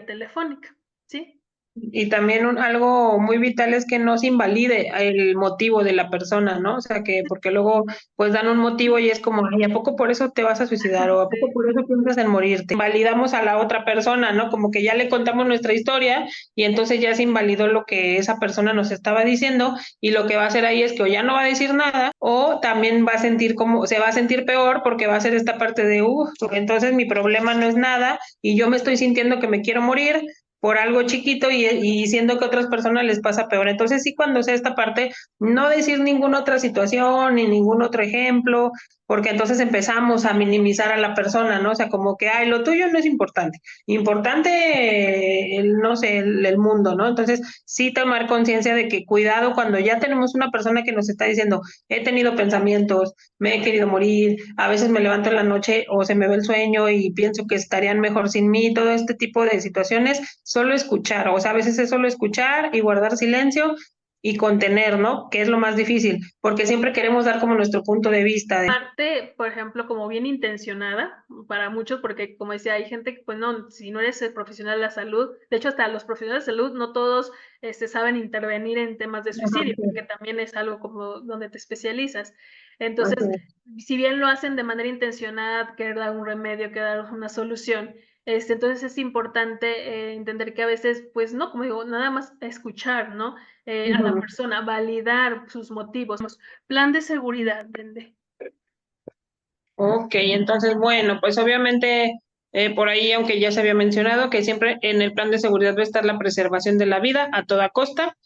telefónica, ¿sí? Y también algo muy vital es que no se invalide el motivo de la persona, ¿no? O sea, que porque luego pues dan un motivo y es como, ay, ¿a poco por eso te vas a suicidar? ¿O a poco por eso piensas en morirte? Invalidamos a la otra persona, ¿no? Como que ya le contamos nuestra historia y entonces ya se invalidó lo que esa persona nos estaba diciendo y lo que va a hacer ahí es que o ya no va a decir nada o también va a sentir como, se va a sentir peor porque va a ser esta parte de, entonces mi problema no es nada y yo me estoy sintiendo que me quiero morir por algo chiquito y siendo que a otras personas les pasa peor. Entonces sí, cuando sea esta parte, no decir ninguna otra situación ni ningún otro ejemplo, porque entonces empezamos a minimizar a la persona, ¿no? O sea, como que, ay, lo tuyo no es importante, importante, no sé, el mundo, ¿no? Entonces sí tomar conciencia de que cuidado cuando ya tenemos una persona que nos está diciendo, he tenido pensamientos, me he querido morir, a veces me levanto en la noche o se me ve el sueño y pienso que estarían mejor sin mí, todo este tipo de situaciones, solo escuchar, o sea, a veces es solo escuchar y guardar silencio y contener, ¿no? Que es lo más difícil, porque siempre queremos dar como nuestro punto de vista. Parte, por ejemplo, como bien intencionada para muchos, porque como decía, hay gente que, pues no, si no eres el profesional de la salud, de hecho hasta los profesionales de salud, no todos saben intervenir en temas de suicidio, porque también es algo como donde te especializas. Entonces, si bien lo hacen de manera intencionada, querer dar un remedio, querer dar una solución, entonces es importante entender que a veces, pues no, como digo, nada más escuchar, ¿no? A la persona, validar sus motivos. Plan de seguridad, Brende. Ok, entonces, bueno, pues obviamente por ahí, aunque ya se había mencionado, que siempre en el plan de seguridad va a estar la preservación de la vida a toda costa.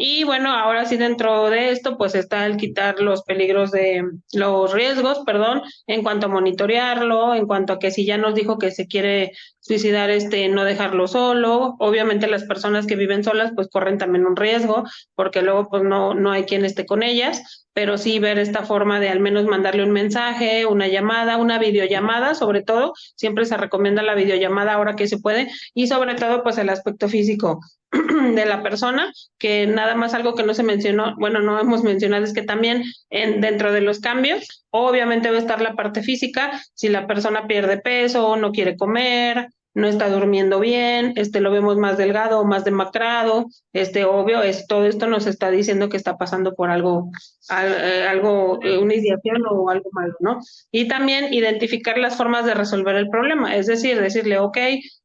Y bueno, ahora sí dentro de esto, pues está el quitar los peligros de los riesgos, perdón, en cuanto a monitorearlo, en cuanto a que si ya nos dijo que se quiere suicidar, no dejarlo solo. Obviamente las personas que viven solas, pues corren también un riesgo, porque luego pues no hay quien esté con ellas, pero sí ver esta forma de al menos mandarle un mensaje, una llamada, una videollamada, sobre todo, siempre se recomienda la videollamada ahora que se puede, y sobre todo pues el aspecto físico de la persona, que nada más algo que no se mencionó, bueno, no hemos mencionado es que también dentro de los cambios, obviamente va a estar la parte física, si la persona pierde peso, no quiere comer, no está durmiendo bien, lo vemos más delgado o más demacrado, obvio, todo esto nos está diciendo que está pasando por una ideación o algo malo, ¿no? Y también identificar las formas de resolver el problema, es decir, decirle, ok,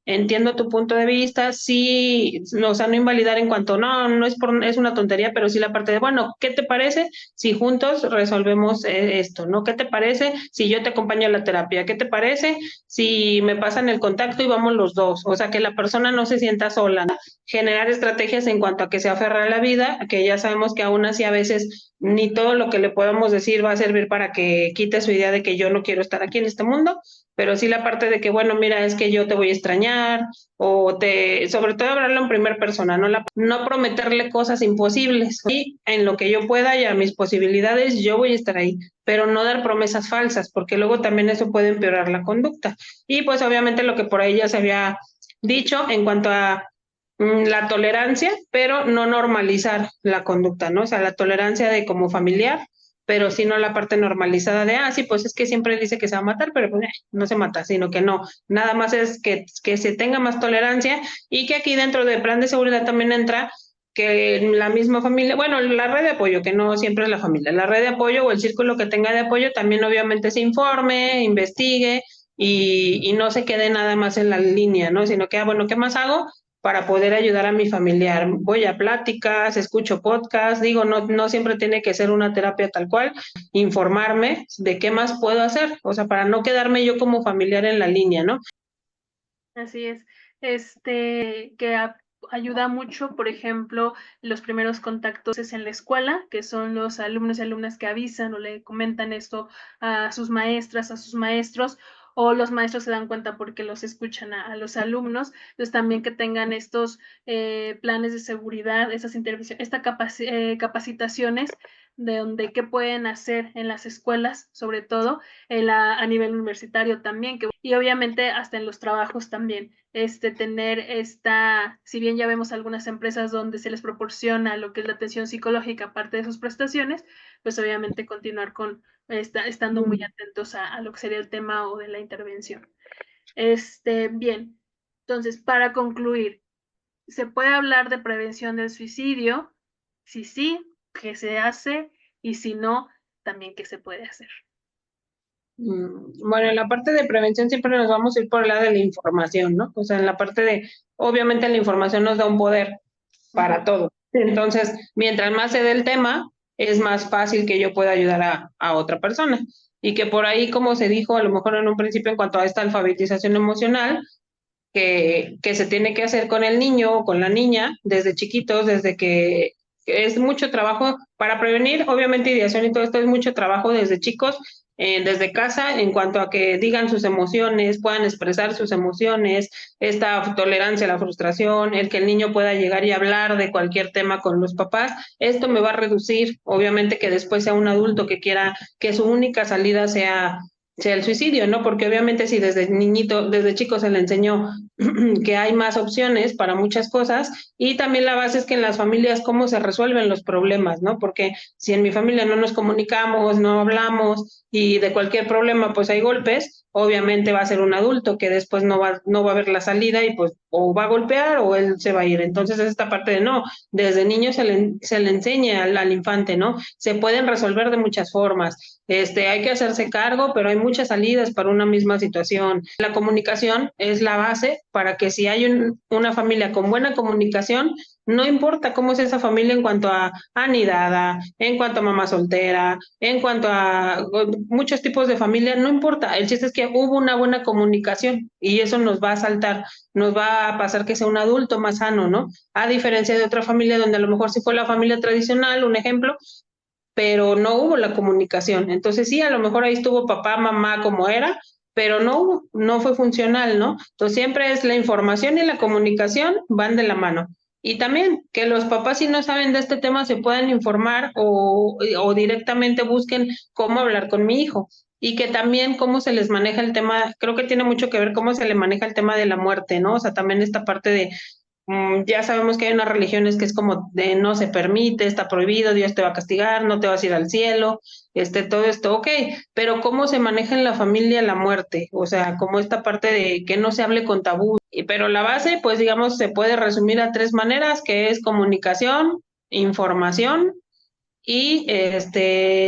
entiendo tu punto de vista, sí, no, o sea, no invalidar en cuanto, no es una tontería, pero sí la parte de, bueno, ¿qué te parece si juntos resolvemos esto, ¿no? ¿Qué te parece si yo te acompaño a la terapia? ¿Qué te parece si me pasan el contacto y vamos los dos? O sea, que la persona no se sienta sola, ¿no? Generar estrategias en cuanto a que se aferra a la vida, que ya sabemos que aún así a veces ni todo lo que le podamos decir va a servir para que quite su idea de que yo no quiero estar aquí en este mundo, pero sí la parte de que, bueno, mira, es que yo te voy a extrañar, sobre todo hablarlo en primera persona, no prometerle cosas imposibles, y en lo que yo pueda y a mis posibilidades, yo voy a estar ahí, pero no dar promesas falsas, porque luego también eso puede empeorar la conducta. Y pues obviamente lo que por ahí ya se había dicho en cuanto a la tolerancia, pero no normalizar la conducta, ¿no? O sea, la tolerancia de como familiar, pero sí no la parte normalizada de, sí, pues es que siempre dice que se va a matar, pero pues, no se mata, sino que no, nada más es que se tenga más tolerancia y que aquí dentro del plan de seguridad también entra que la misma familia, bueno, la red de apoyo, que no siempre es la familia, la red de apoyo o el círculo que tenga de apoyo también obviamente se informe, investigue y no se quede nada más en la línea, ¿no? Sino que, bueno, ¿qué más hago para poder ayudar a mi familiar? Voy a pláticas, escucho podcasts, digo, no siempre tiene que ser una terapia tal cual, informarme de qué más puedo hacer, o sea, para no quedarme yo como familiar en la línea, ¿no? Así es. Ayuda mucho, por ejemplo, los primeros contactos es en la escuela, que son los alumnos y alumnas que avisan o le comentan esto a sus maestras, a sus maestros, o los maestros se dan cuenta porque los escuchan a los alumnos. Entonces también que tengan estos planes de seguridad, esas intervenciones, capacitaciones de donde qué pueden hacer en las escuelas, sobre todo a nivel universitario también, y obviamente hasta en los trabajos también, tener si bien ya vemos algunas empresas donde se les proporciona lo que es la atención psicológica, aparte de sus prestaciones, pues obviamente continuar estando muy atentos a lo que sería el tema o de la intervención. Bien, entonces, para concluir, ¿se puede hablar de prevención del suicidio? Si sí, ¿qué se hace? Y si no, también qué se puede hacer. Bueno, en la parte de prevención siempre nos vamos a ir por el lado de la información, ¿no? O sea, en la parte de, obviamente la información nos da un poder para todo. Entonces, mientras más se dé el tema, es más fácil que yo pueda ayudar a otra persona. Y que por ahí, como se dijo a lo mejor en un principio en cuanto a esta alfabetización emocional, que se tiene que hacer con el niño o con la niña desde chiquitos, desde que es mucho trabajo para prevenir, obviamente ideación y todo esto es mucho trabajo desde chicos, desde casa, en cuanto a que digan sus emociones, puedan expresar sus emociones, esta tolerancia a la frustración, el que el niño pueda llegar y hablar de cualquier tema con los papás, esto me va a reducir, obviamente que después sea un adulto que quiera que su única salida sea el suicidio, ¿no? Porque obviamente si desde niñito, desde chico se le enseñó que hay más opciones para muchas cosas y también la base es que en las familias cómo se resuelven los problemas, ¿no? Porque si en mi familia no nos comunicamos, no hablamos y de cualquier problema pues hay golpes, obviamente va a ser un adulto que después no va a ver la salida y pues o va a golpear o él se va a ir. Entonces es esta parte de no, desde niño se le enseña al infante, ¿no? Se pueden resolver de muchas formas. Hay que hacerse cargo, pero hay muchas salidas para una misma situación. La comunicación es la base para que si hay una familia con buena comunicación, no importa cómo es esa familia en cuanto a anidada, en cuanto a mamá soltera, en cuanto a muchos tipos de familia, no importa. El chiste es que hubo una buena comunicación y eso nos va a saltar, nos va a pasar que sea un adulto más sano, ¿no? A diferencia de otra familia donde a lo mejor si fue la familia tradicional, un ejemplo, pero no hubo la comunicación. Entonces sí, a lo mejor ahí estuvo papá, mamá como era, pero no fue funcional, ¿no? Entonces siempre es la información y la comunicación van de la mano. Y también que los papás si no saben de este tema se puedan informar o directamente busquen cómo hablar con mi hijo. Y que también cómo se les maneja el tema, creo que tiene mucho que ver cómo se le maneja el tema de la muerte, ¿no? O sea, también esta parte de Ya sabemos que hay unas religiones que es como de no se permite, está prohibido, Dios te va a castigar, no te vas a ir al cielo, todo esto, ok, pero ¿cómo se maneja en la familia la muerte? O sea, como esta parte de que no se hable con tabú, pero la base, pues digamos, se puede resumir a tres maneras, que es comunicación, información y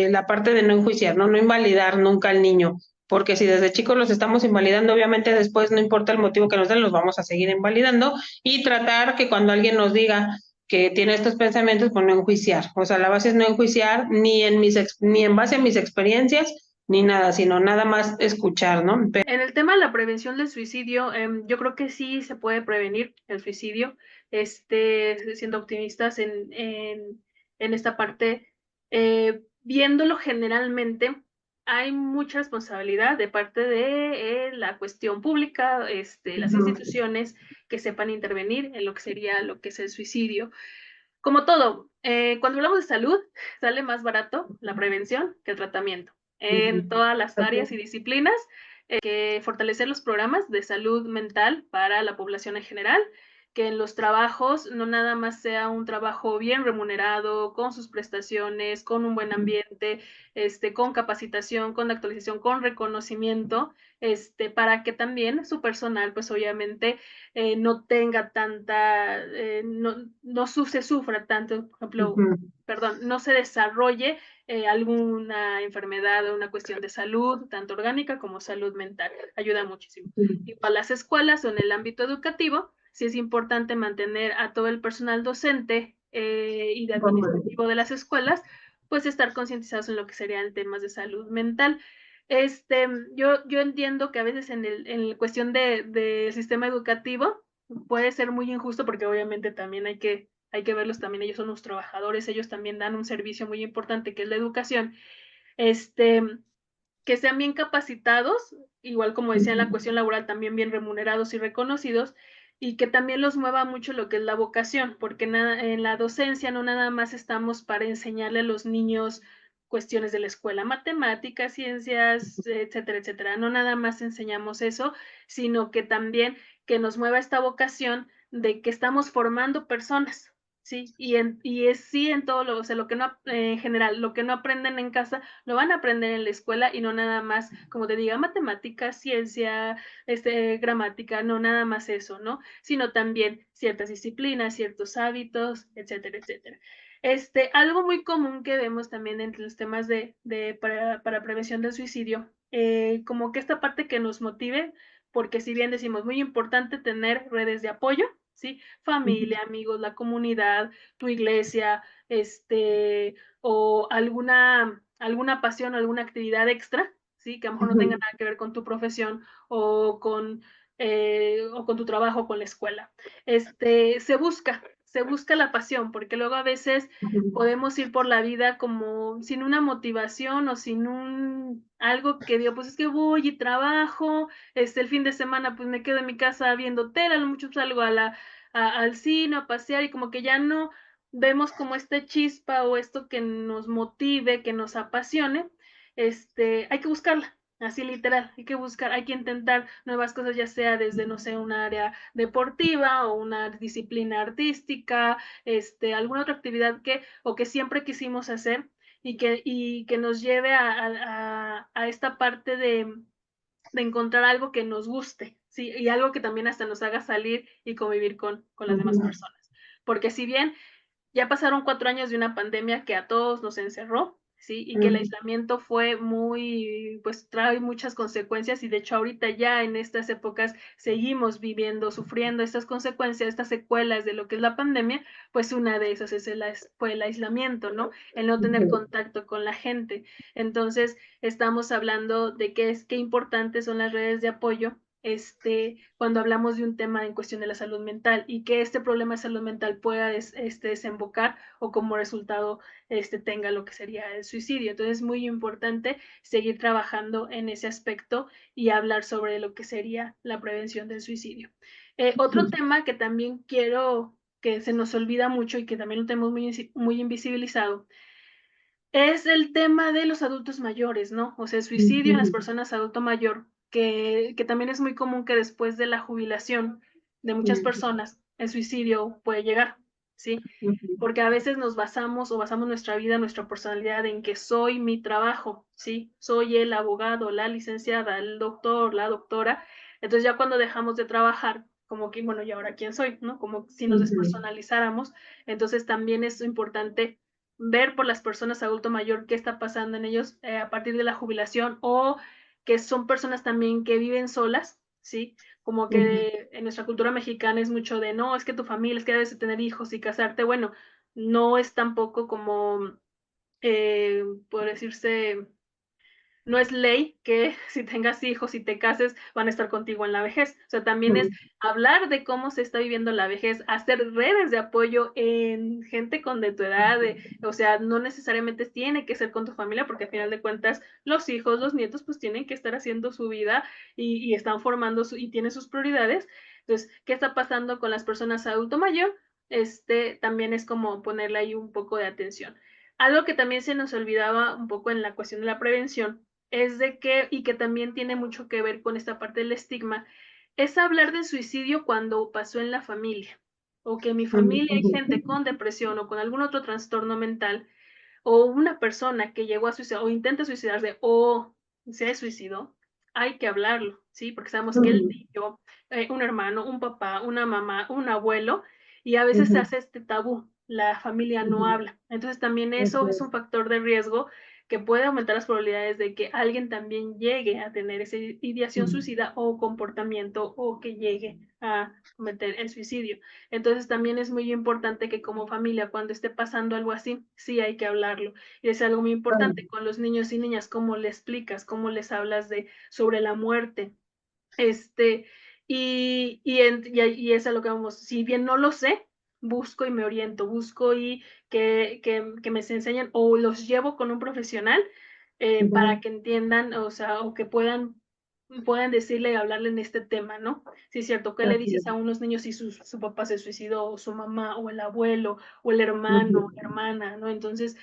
la parte de no enjuiciar, ¿no? No invalidar nunca al niño, porque si desde chicos los estamos invalidando, obviamente después no importa el motivo que nos den, los vamos a seguir invalidando y tratar que cuando alguien nos diga que tiene estos pensamientos, pues no enjuiciar. O sea, la base es no enjuiciar ni en base a mis experiencias, ni nada, sino nada más escuchar, ¿no? En el tema de la prevención del suicidio, yo creo que sí se puede prevenir el suicidio, siendo optimistas en esta parte. Viéndolo generalmente, hay mucha responsabilidad de parte de la cuestión pública, las instituciones que sepan intervenir en lo que sería lo que es el suicidio. Como todo, cuando hablamos de salud, sale más barato la prevención que el tratamiento en todas las áreas y disciplinas, que fortalecer los programas de salud mental para la población en general, que en los trabajos no nada más sea un trabajo bien remunerado, con sus prestaciones, con un buen ambiente, con capacitación, con actualización, con reconocimiento, para que también su personal, pues obviamente, no tenga tanta, se sufra tanto, por ejemplo, perdón, no se desarrolle alguna enfermedad o una cuestión de salud, tanto orgánica como salud mental. Ayuda muchísimo. Y para las escuelas o en el ámbito educativo, sí es importante mantener a todo el personal docente y de administrativo de las escuelas, pues estar concientizados en lo que serían temas de salud mental. Yo entiendo que a veces en cuestión del sistema educativo puede ser muy injusto porque obviamente también hay que verlos también, ellos son los trabajadores, ellos también dan un servicio muy importante que es la educación, este, que sean bien capacitados, igual como decía en la cuestión laboral, también bien remunerados y reconocidos, y que también los mueva mucho lo que es la vocación, porque en la docencia no nada más estamos para enseñarle a los niños cuestiones de la escuela, matemáticas, ciencias, etcétera, etcétera. No nada más enseñamos eso, sino que también que nos mueva esta vocación de que estamos formando personas, ¿sí? Y es sí en todo lo, o sea, lo que no, en general, lo que no aprenden en casa, lo van a aprender en la escuela y no nada más, como te diga, matemática, ciencia, gramática, no nada más eso, ¿no? Sino también ciertas disciplinas, ciertos hábitos, etcétera, etcétera. Algo muy común que vemos también entre los temas para prevención del suicidio, como que esta parte que nos motive, porque si bien decimos muy importante tener redes de apoyo, ¿sí? Familia, amigos, la comunidad, tu iglesia, o alguna pasión o alguna actividad extra, ¿sí? Que a lo mejor no tenga nada que ver con tu profesión o con tu trabajo, con la escuela. Se busca la pasión, porque luego a veces podemos ir por la vida como sin una motivación o sin algo que digo, pues es que voy y trabajo, el fin de semana pues me quedo en mi casa viendo tele, a lo mucho salgo al cine, a pasear y como que ya no vemos como esta chispa o esto que nos motive, que nos apasione, hay que buscarla, así literal, hay que buscar, hay que intentar nuevas cosas, ya sea desde, no sé, un área deportiva o una disciplina artística, alguna otra actividad o que siempre quisimos hacer y que nos lleve a esta parte de encontrar algo que nos guste, ¿sí? Y algo que también hasta nos haga salir y convivir con las demás personas. Porque si bien ya pasaron 4 años de una pandemia que a todos nos encerró, ¿sí? Y que el aislamiento fue muy, pues trae muchas consecuencias y de hecho ahorita ya en estas épocas seguimos viviendo, sufriendo estas consecuencias, estas secuelas de lo que es la pandemia, pues una de esas fue el aislamiento, ¿no? El no tener contacto con la gente. Entonces, estamos hablando de qué importantes son las redes de apoyo cuando hablamos de un tema en cuestión de la salud mental y que este problema de salud mental pueda desembocar o como resultado tenga lo que sería el suicidio. Entonces es muy importante seguir trabajando en ese aspecto y hablar sobre lo que sería la prevención del suicidio. Otro tema que también quiero que se nos olvida mucho y que también lo tenemos muy invisibilizado es el tema de los adultos mayores, ¿no? O sea, el suicidio en las personas adulto mayor, que también es muy común que después de la jubilación de muchas personas, el suicidio puede llegar, ¿sí? Porque a veces nos basamos o basamos nuestra vida, nuestra personalidad en que soy mi trabajo, ¿sí? Soy el abogado, la licenciada, el doctor, la doctora. Entonces ya cuando dejamos de trabajar, como que, bueno, ¿y ahora quién soy? ¿No? Como si nos despersonalizáramos. Entonces también es importante ver por las personas adulto mayor qué está pasando en ellos a partir de la jubilación o que son personas también que viven solas, ¿sí? Como que en nuestra cultura mexicana es mucho de, no, es que tu familia, es que debes de tener hijos y casarte. Bueno, no es tampoco como, por decirse, no es ley que si tengas hijos y te cases van a estar contigo en la vejez. O sea, también es hablar de cómo se está viviendo la vejez, hacer redes de apoyo en gente con de tu edad, o sea, no necesariamente tiene que ser con tu familia, porque al final de cuentas los hijos, los nietos, pues tienen que estar haciendo su vida y están formando y tienen sus prioridades. Entonces, ¿qué está pasando con las personas adulto mayor? También es como ponerle ahí un poco de atención. Algo que también se nos olvidaba un poco en la cuestión de la prevención es de que, y que también tiene mucho que ver con esta parte del estigma, es hablar del suicidio cuando pasó en la familia, o que en mi familia hay gente con depresión o con algún otro trastorno mental, o una persona que llegó a suicidar o intenta suicidarse o se suicidó, hay que hablarlo, ¿sí? Porque sabemos que el niño, un hermano, un papá, una mamá, un abuelo, y a veces se hace este tabú, la familia no habla. Entonces también eso es un factor de riesgo que puede aumentar las probabilidades de que alguien también llegue a tener esa ideación suicida o comportamiento o que llegue a cometer el suicidio. Entonces también es muy importante que como familia, cuando esté pasando algo así, sí hay que hablarlo. Y es algo muy importante con los niños y niñas, cómo le explicas, cómo les hablas sobre la muerte. Este, y es a lo que vamos, si bien no lo sé, busco y me oriento, busco y que me enseñen o los llevo con un profesional para que entiendan, o sea, o que puedan decirle y hablarle en este tema, ¿no? Sí, es cierto, ¿qué le dices a unos niños si su papá se suicidó, o su mamá, o el abuelo, o el hermano, o la hermana, ¿no? Entonces,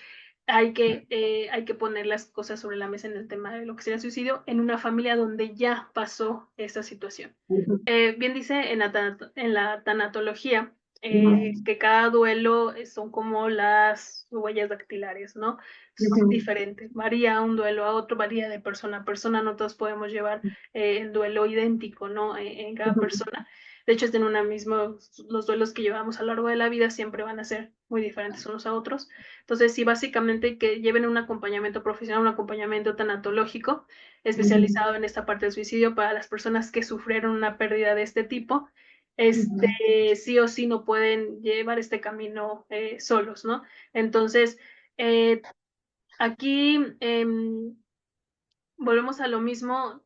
hay que poner las cosas sobre la mesa en el tema de lo que sería suicidio en una familia donde ya pasó esa situación. Bien dice en la tanatología que cada duelo son como las huellas dactilares, ¿no? Es diferente, varía un duelo a otro, varía de persona a persona, no todos podemos llevar el duelo idéntico, ¿no? En cada persona. De hecho, es en una misma, los duelos que llevamos a lo largo de la vida siempre van a ser muy diferentes unos a otros. Entonces, sí, básicamente que lleven un acompañamiento profesional, un acompañamiento tanatológico especializado en esta parte del suicidio para las personas que sufrieron una pérdida de este tipo. Sí o sí no pueden llevar este camino solos, ¿no? Entonces, aquí volvemos a lo mismo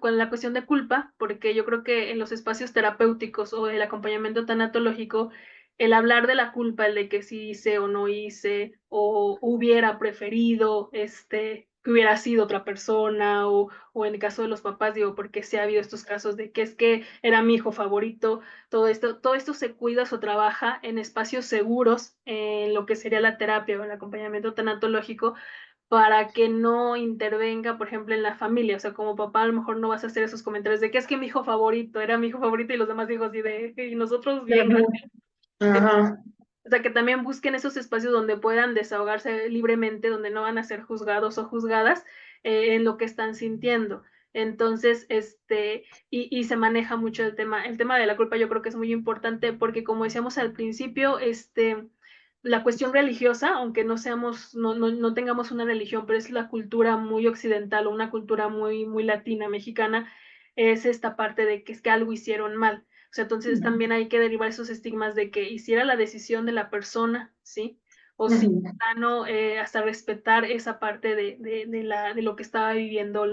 con la cuestión de culpa, porque yo creo que en los espacios terapéuticos o el acompañamiento tanatológico, el hablar de la culpa, el de que sí hice o no hice, o hubiera preferido que hubiera sido otra persona, o en el caso de los papás, digo, porque sí ha habido estos casos de que es que era mi hijo favorito, todo esto se cuida o trabaja en espacios seguros, en lo que sería la terapia o el acompañamiento tanatológico, para que no intervenga, por ejemplo, en la familia. O sea, como papá a lo mejor no vas a hacer esos comentarios de que es que mi hijo favorito era mi hijo favorito y los demás hijos y nosotros bien. Ajá. O sea, que también busquen esos espacios donde puedan desahogarse libremente, donde no van a ser juzgados o juzgadas en lo que están sintiendo. Entonces, y se maneja mucho el tema de la culpa, yo creo que es muy importante porque como decíamos al principio, la cuestión religiosa, aunque no seamos, no tengamos una religión, pero es la cultura muy occidental o una cultura muy, muy latina, mexicana, es esta parte de que es que algo hicieron mal. O sea, entonces también hay que derivar esos estigmas de que hiciera la decisión de la persona, ¿sí? O si no, hasta respetar esa parte de lo que estaba viviendo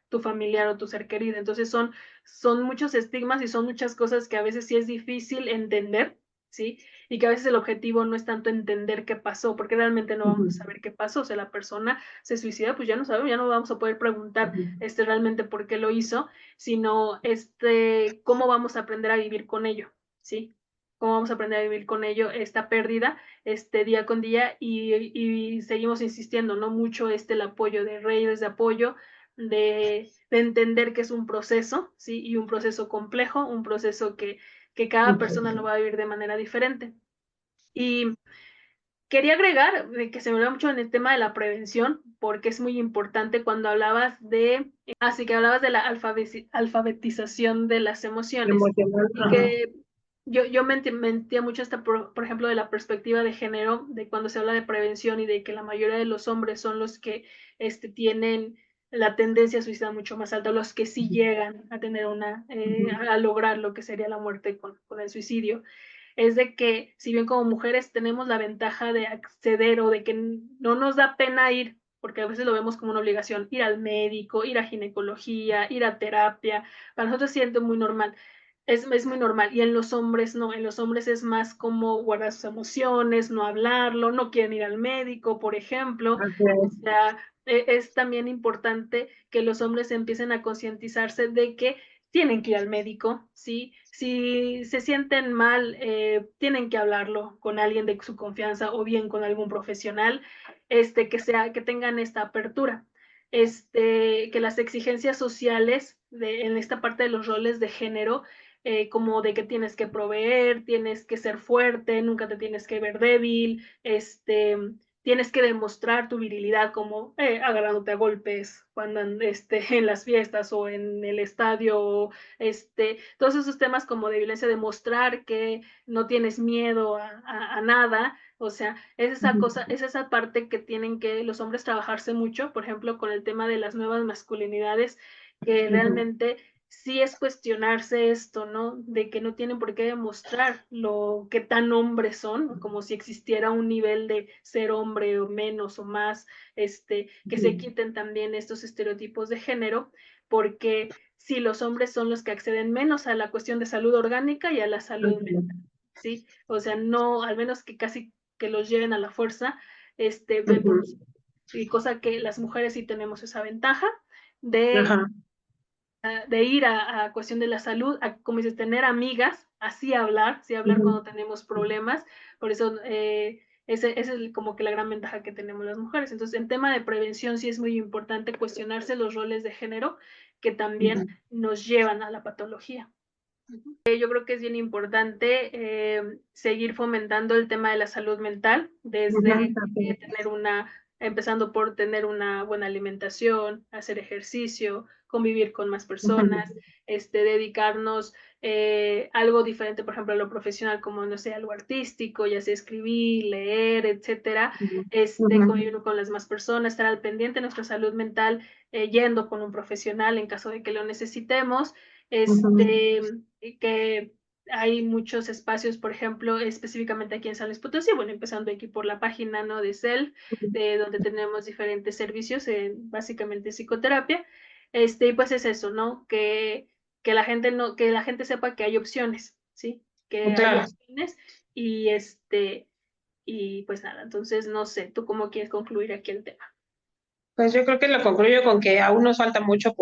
tu familiar o tu ser querido. Entonces son muchos estigmas y son muchas cosas que a veces sí es difícil entender, ¿sí? Y que a veces el objetivo no es tanto entender qué pasó, porque realmente no vamos a saber qué pasó. O sea, la persona se suicida, pues ya no sabemos, ya no vamos a poder preguntar realmente por qué lo hizo, sino cómo vamos a aprender a vivir con ello, ¿sí? Cómo vamos a aprender a vivir con ello, esta pérdida, día con día, y seguimos insistiendo, ¿no? Mucho el apoyo de redes de apoyo, de entender que es un proceso, ¿sí? Y un proceso complejo, un proceso que que cada persona lo va a vivir de manera diferente. Y quería agregar que se me olvidó mucho en el tema de la prevención, porque es muy importante cuando hablabas así que hablabas de la alfabetización de las emociones, Emocional, y ajá. que yo mentía mucho hasta, por ejemplo, de la perspectiva de género, de cuando se habla de prevención y de que la mayoría de los hombres son los que tienen la tendencia a suicidar mucho más alta, los que sí llegan a tener a lograr lo que sería la muerte con el suicidio. Es de que si bien como mujeres tenemos la ventaja de acceder o de que no nos da pena ir, porque a veces lo vemos como una obligación, ir al médico, ir a ginecología, ir a terapia, para nosotros se siente muy normal. Es muy normal. Y en los hombres no, en los hombres es más como guardar sus emociones, no hablarlo, no quieren ir al médico, por ejemplo. Así O es. sea, es también importante que los hombres empiecen a concientizarse de que tienen que ir al médico, ¿sí? Si se sienten mal, tienen que hablarlo con alguien de su confianza o bien con algún profesional, que tengan esta apertura. Que las exigencias sociales en esta parte de los roles de género, como de que tienes que proveer, tienes que ser fuerte, nunca te tienes que ver débil, tienes que demostrar tu virilidad como agarrándote a golpes cuando en las fiestas o en el estadio, todos esos temas como de violencia, demostrar que no tienes miedo a nada. O sea, es esa parte que tienen que los hombres trabajarse mucho, por ejemplo, con el tema de las nuevas masculinidades, que realmente sí es cuestionarse esto, ¿no? De que no tienen por qué demostrar lo que tan hombres son, como si existiera un nivel de ser hombre o menos o más, que se quiten también estos estereotipos de género, porque si los hombres son los que acceden menos a la cuestión de salud orgánica y a la salud mental, ¿sí? O sea, no, al menos que casi que los lleven a la fuerza, ven por y cosa que las mujeres sí tenemos esa ventaja de Ajá. ir a cuestión de la salud, como dices, tener amigas, así hablar cuando tenemos problemas. Por eso, ese es como que la gran ventaja que tenemos las mujeres. Entonces, en tema de prevención sí es muy importante cuestionarse los roles de género que también nos llevan a la patología. Yo creo que es bien importante seguir fomentando el tema de la salud mental, desde empezando por tener una buena alimentación, hacer ejercicio, convivir con más personas, dedicarnos algo diferente, por ejemplo, a lo profesional, como, no sé, algo artístico, ya sea escribir, leer, etcétera, convivir con las más personas, estar al pendiente de nuestra salud mental, yendo con un profesional en caso de que lo necesitemos, que hay muchos espacios, por ejemplo, específicamente aquí en San Luis Potosí, bueno, empezando aquí por la página, ¿no?, de CEL, donde tenemos diferentes servicios, básicamente psicoterapia, y pues es eso, ¿no? Que la gente no, que la gente sepa que hay opciones, ¿sí? Que hay Claro. opciones y y pues nada, entonces no sé, ¿tú cómo quieres concluir aquí el tema? Pues yo creo que lo concluyo con que aún nos falta mucho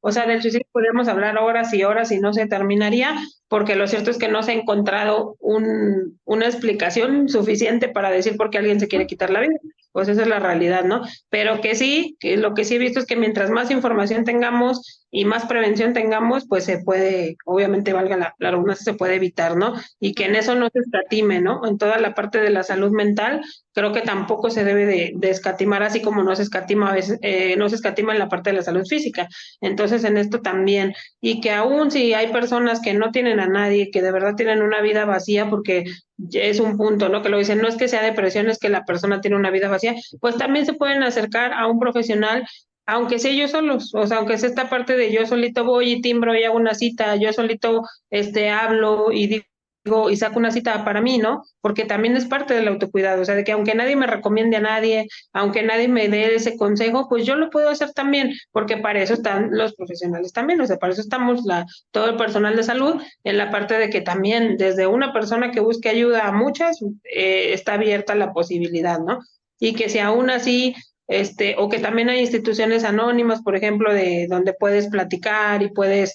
o sea, del suicidio podríamos hablar horas y horas y no se terminaría, porque lo cierto es que no se ha encontrado una explicación suficiente para decir por qué alguien se quiere quitar la vida. Pues esa es la realidad, ¿no? Pero que sí, que lo que sí he visto es que mientras más información tengamos y más prevención tengamos, pues se puede, obviamente valga la redundancia, se puede evitar, ¿no? Y que en eso no se escatime, ¿no? En toda la parte de la salud mental, creo que tampoco se debe de escatimar, así como no se escatima a veces, no se escatima en la parte de la salud física. Entonces, en esto también, y que aún si hay personas que no tienen a nadie, que de verdad tienen una vida vacía, porque es un punto, ¿no? Que lo dicen, no es que sea depresión, es que la persona tiene una vida vacía, pues también se pueden acercar a un profesional, aunque sea ellos solos, o sea, aunque sea esta parte de yo solito voy y timbro y hago una cita, yo solito hablo y digo y saco una cita para mí, ¿no? Porque también es parte del autocuidado, o sea, de que aunque nadie me recomiende a nadie, aunque nadie me dé ese consejo, pues yo lo puedo hacer también, porque para eso están los profesionales también, o sea, para eso estamos todo el personal de salud, en la parte de que también desde una persona que busque ayuda a muchas, está abierta la posibilidad, ¿no? Y que si aún así o que también hay instituciones anónimas, por ejemplo, de donde puedes platicar y puedes,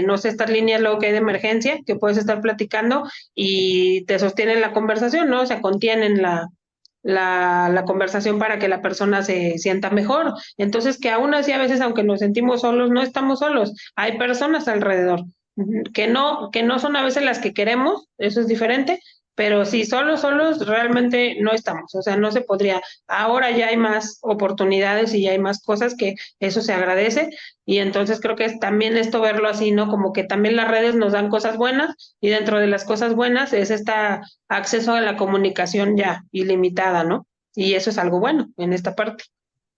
no sé, estas líneas luego que hay de emergencia, que puedes estar platicando y te sostienen la conversación, ¿no? O sea, contienen la conversación para que la persona se sienta mejor. Entonces, que aún así a veces, aunque nos sentimos solos, no estamos solos, hay personas alrededor. que no son a veces las que queremos, eso es diferente, pero sí, solos realmente no estamos, o sea, no se podría. Ahora ya hay más oportunidades y ya hay más cosas que eso se agradece y entonces creo que es también esto verlo así, ¿no? Como que también las redes nos dan cosas buenas y dentro de las cosas buenas es este acceso a la comunicación ya ilimitada, ¿no? Y eso es algo bueno en esta parte.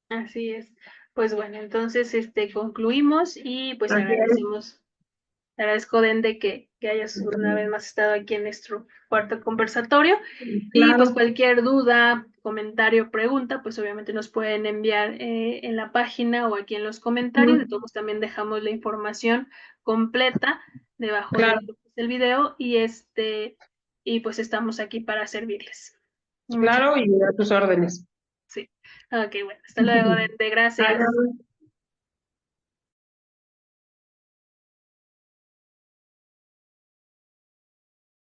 Así es. Pues bueno, entonces concluimos y pues Así es. te agradezco, Dende, que hayas una vez más estado aquí en nuestro cuarto conversatorio. Y pues Claro, cualquier duda, comentario, pregunta, pues obviamente nos pueden enviar en la página o aquí en los comentarios. De todos también dejamos la información completa debajo claro, del video y pues estamos aquí para servirles. Muchas claro, y a tus órdenes. sí. Ok, bueno, hasta luego, Dende, gracias. Adiós.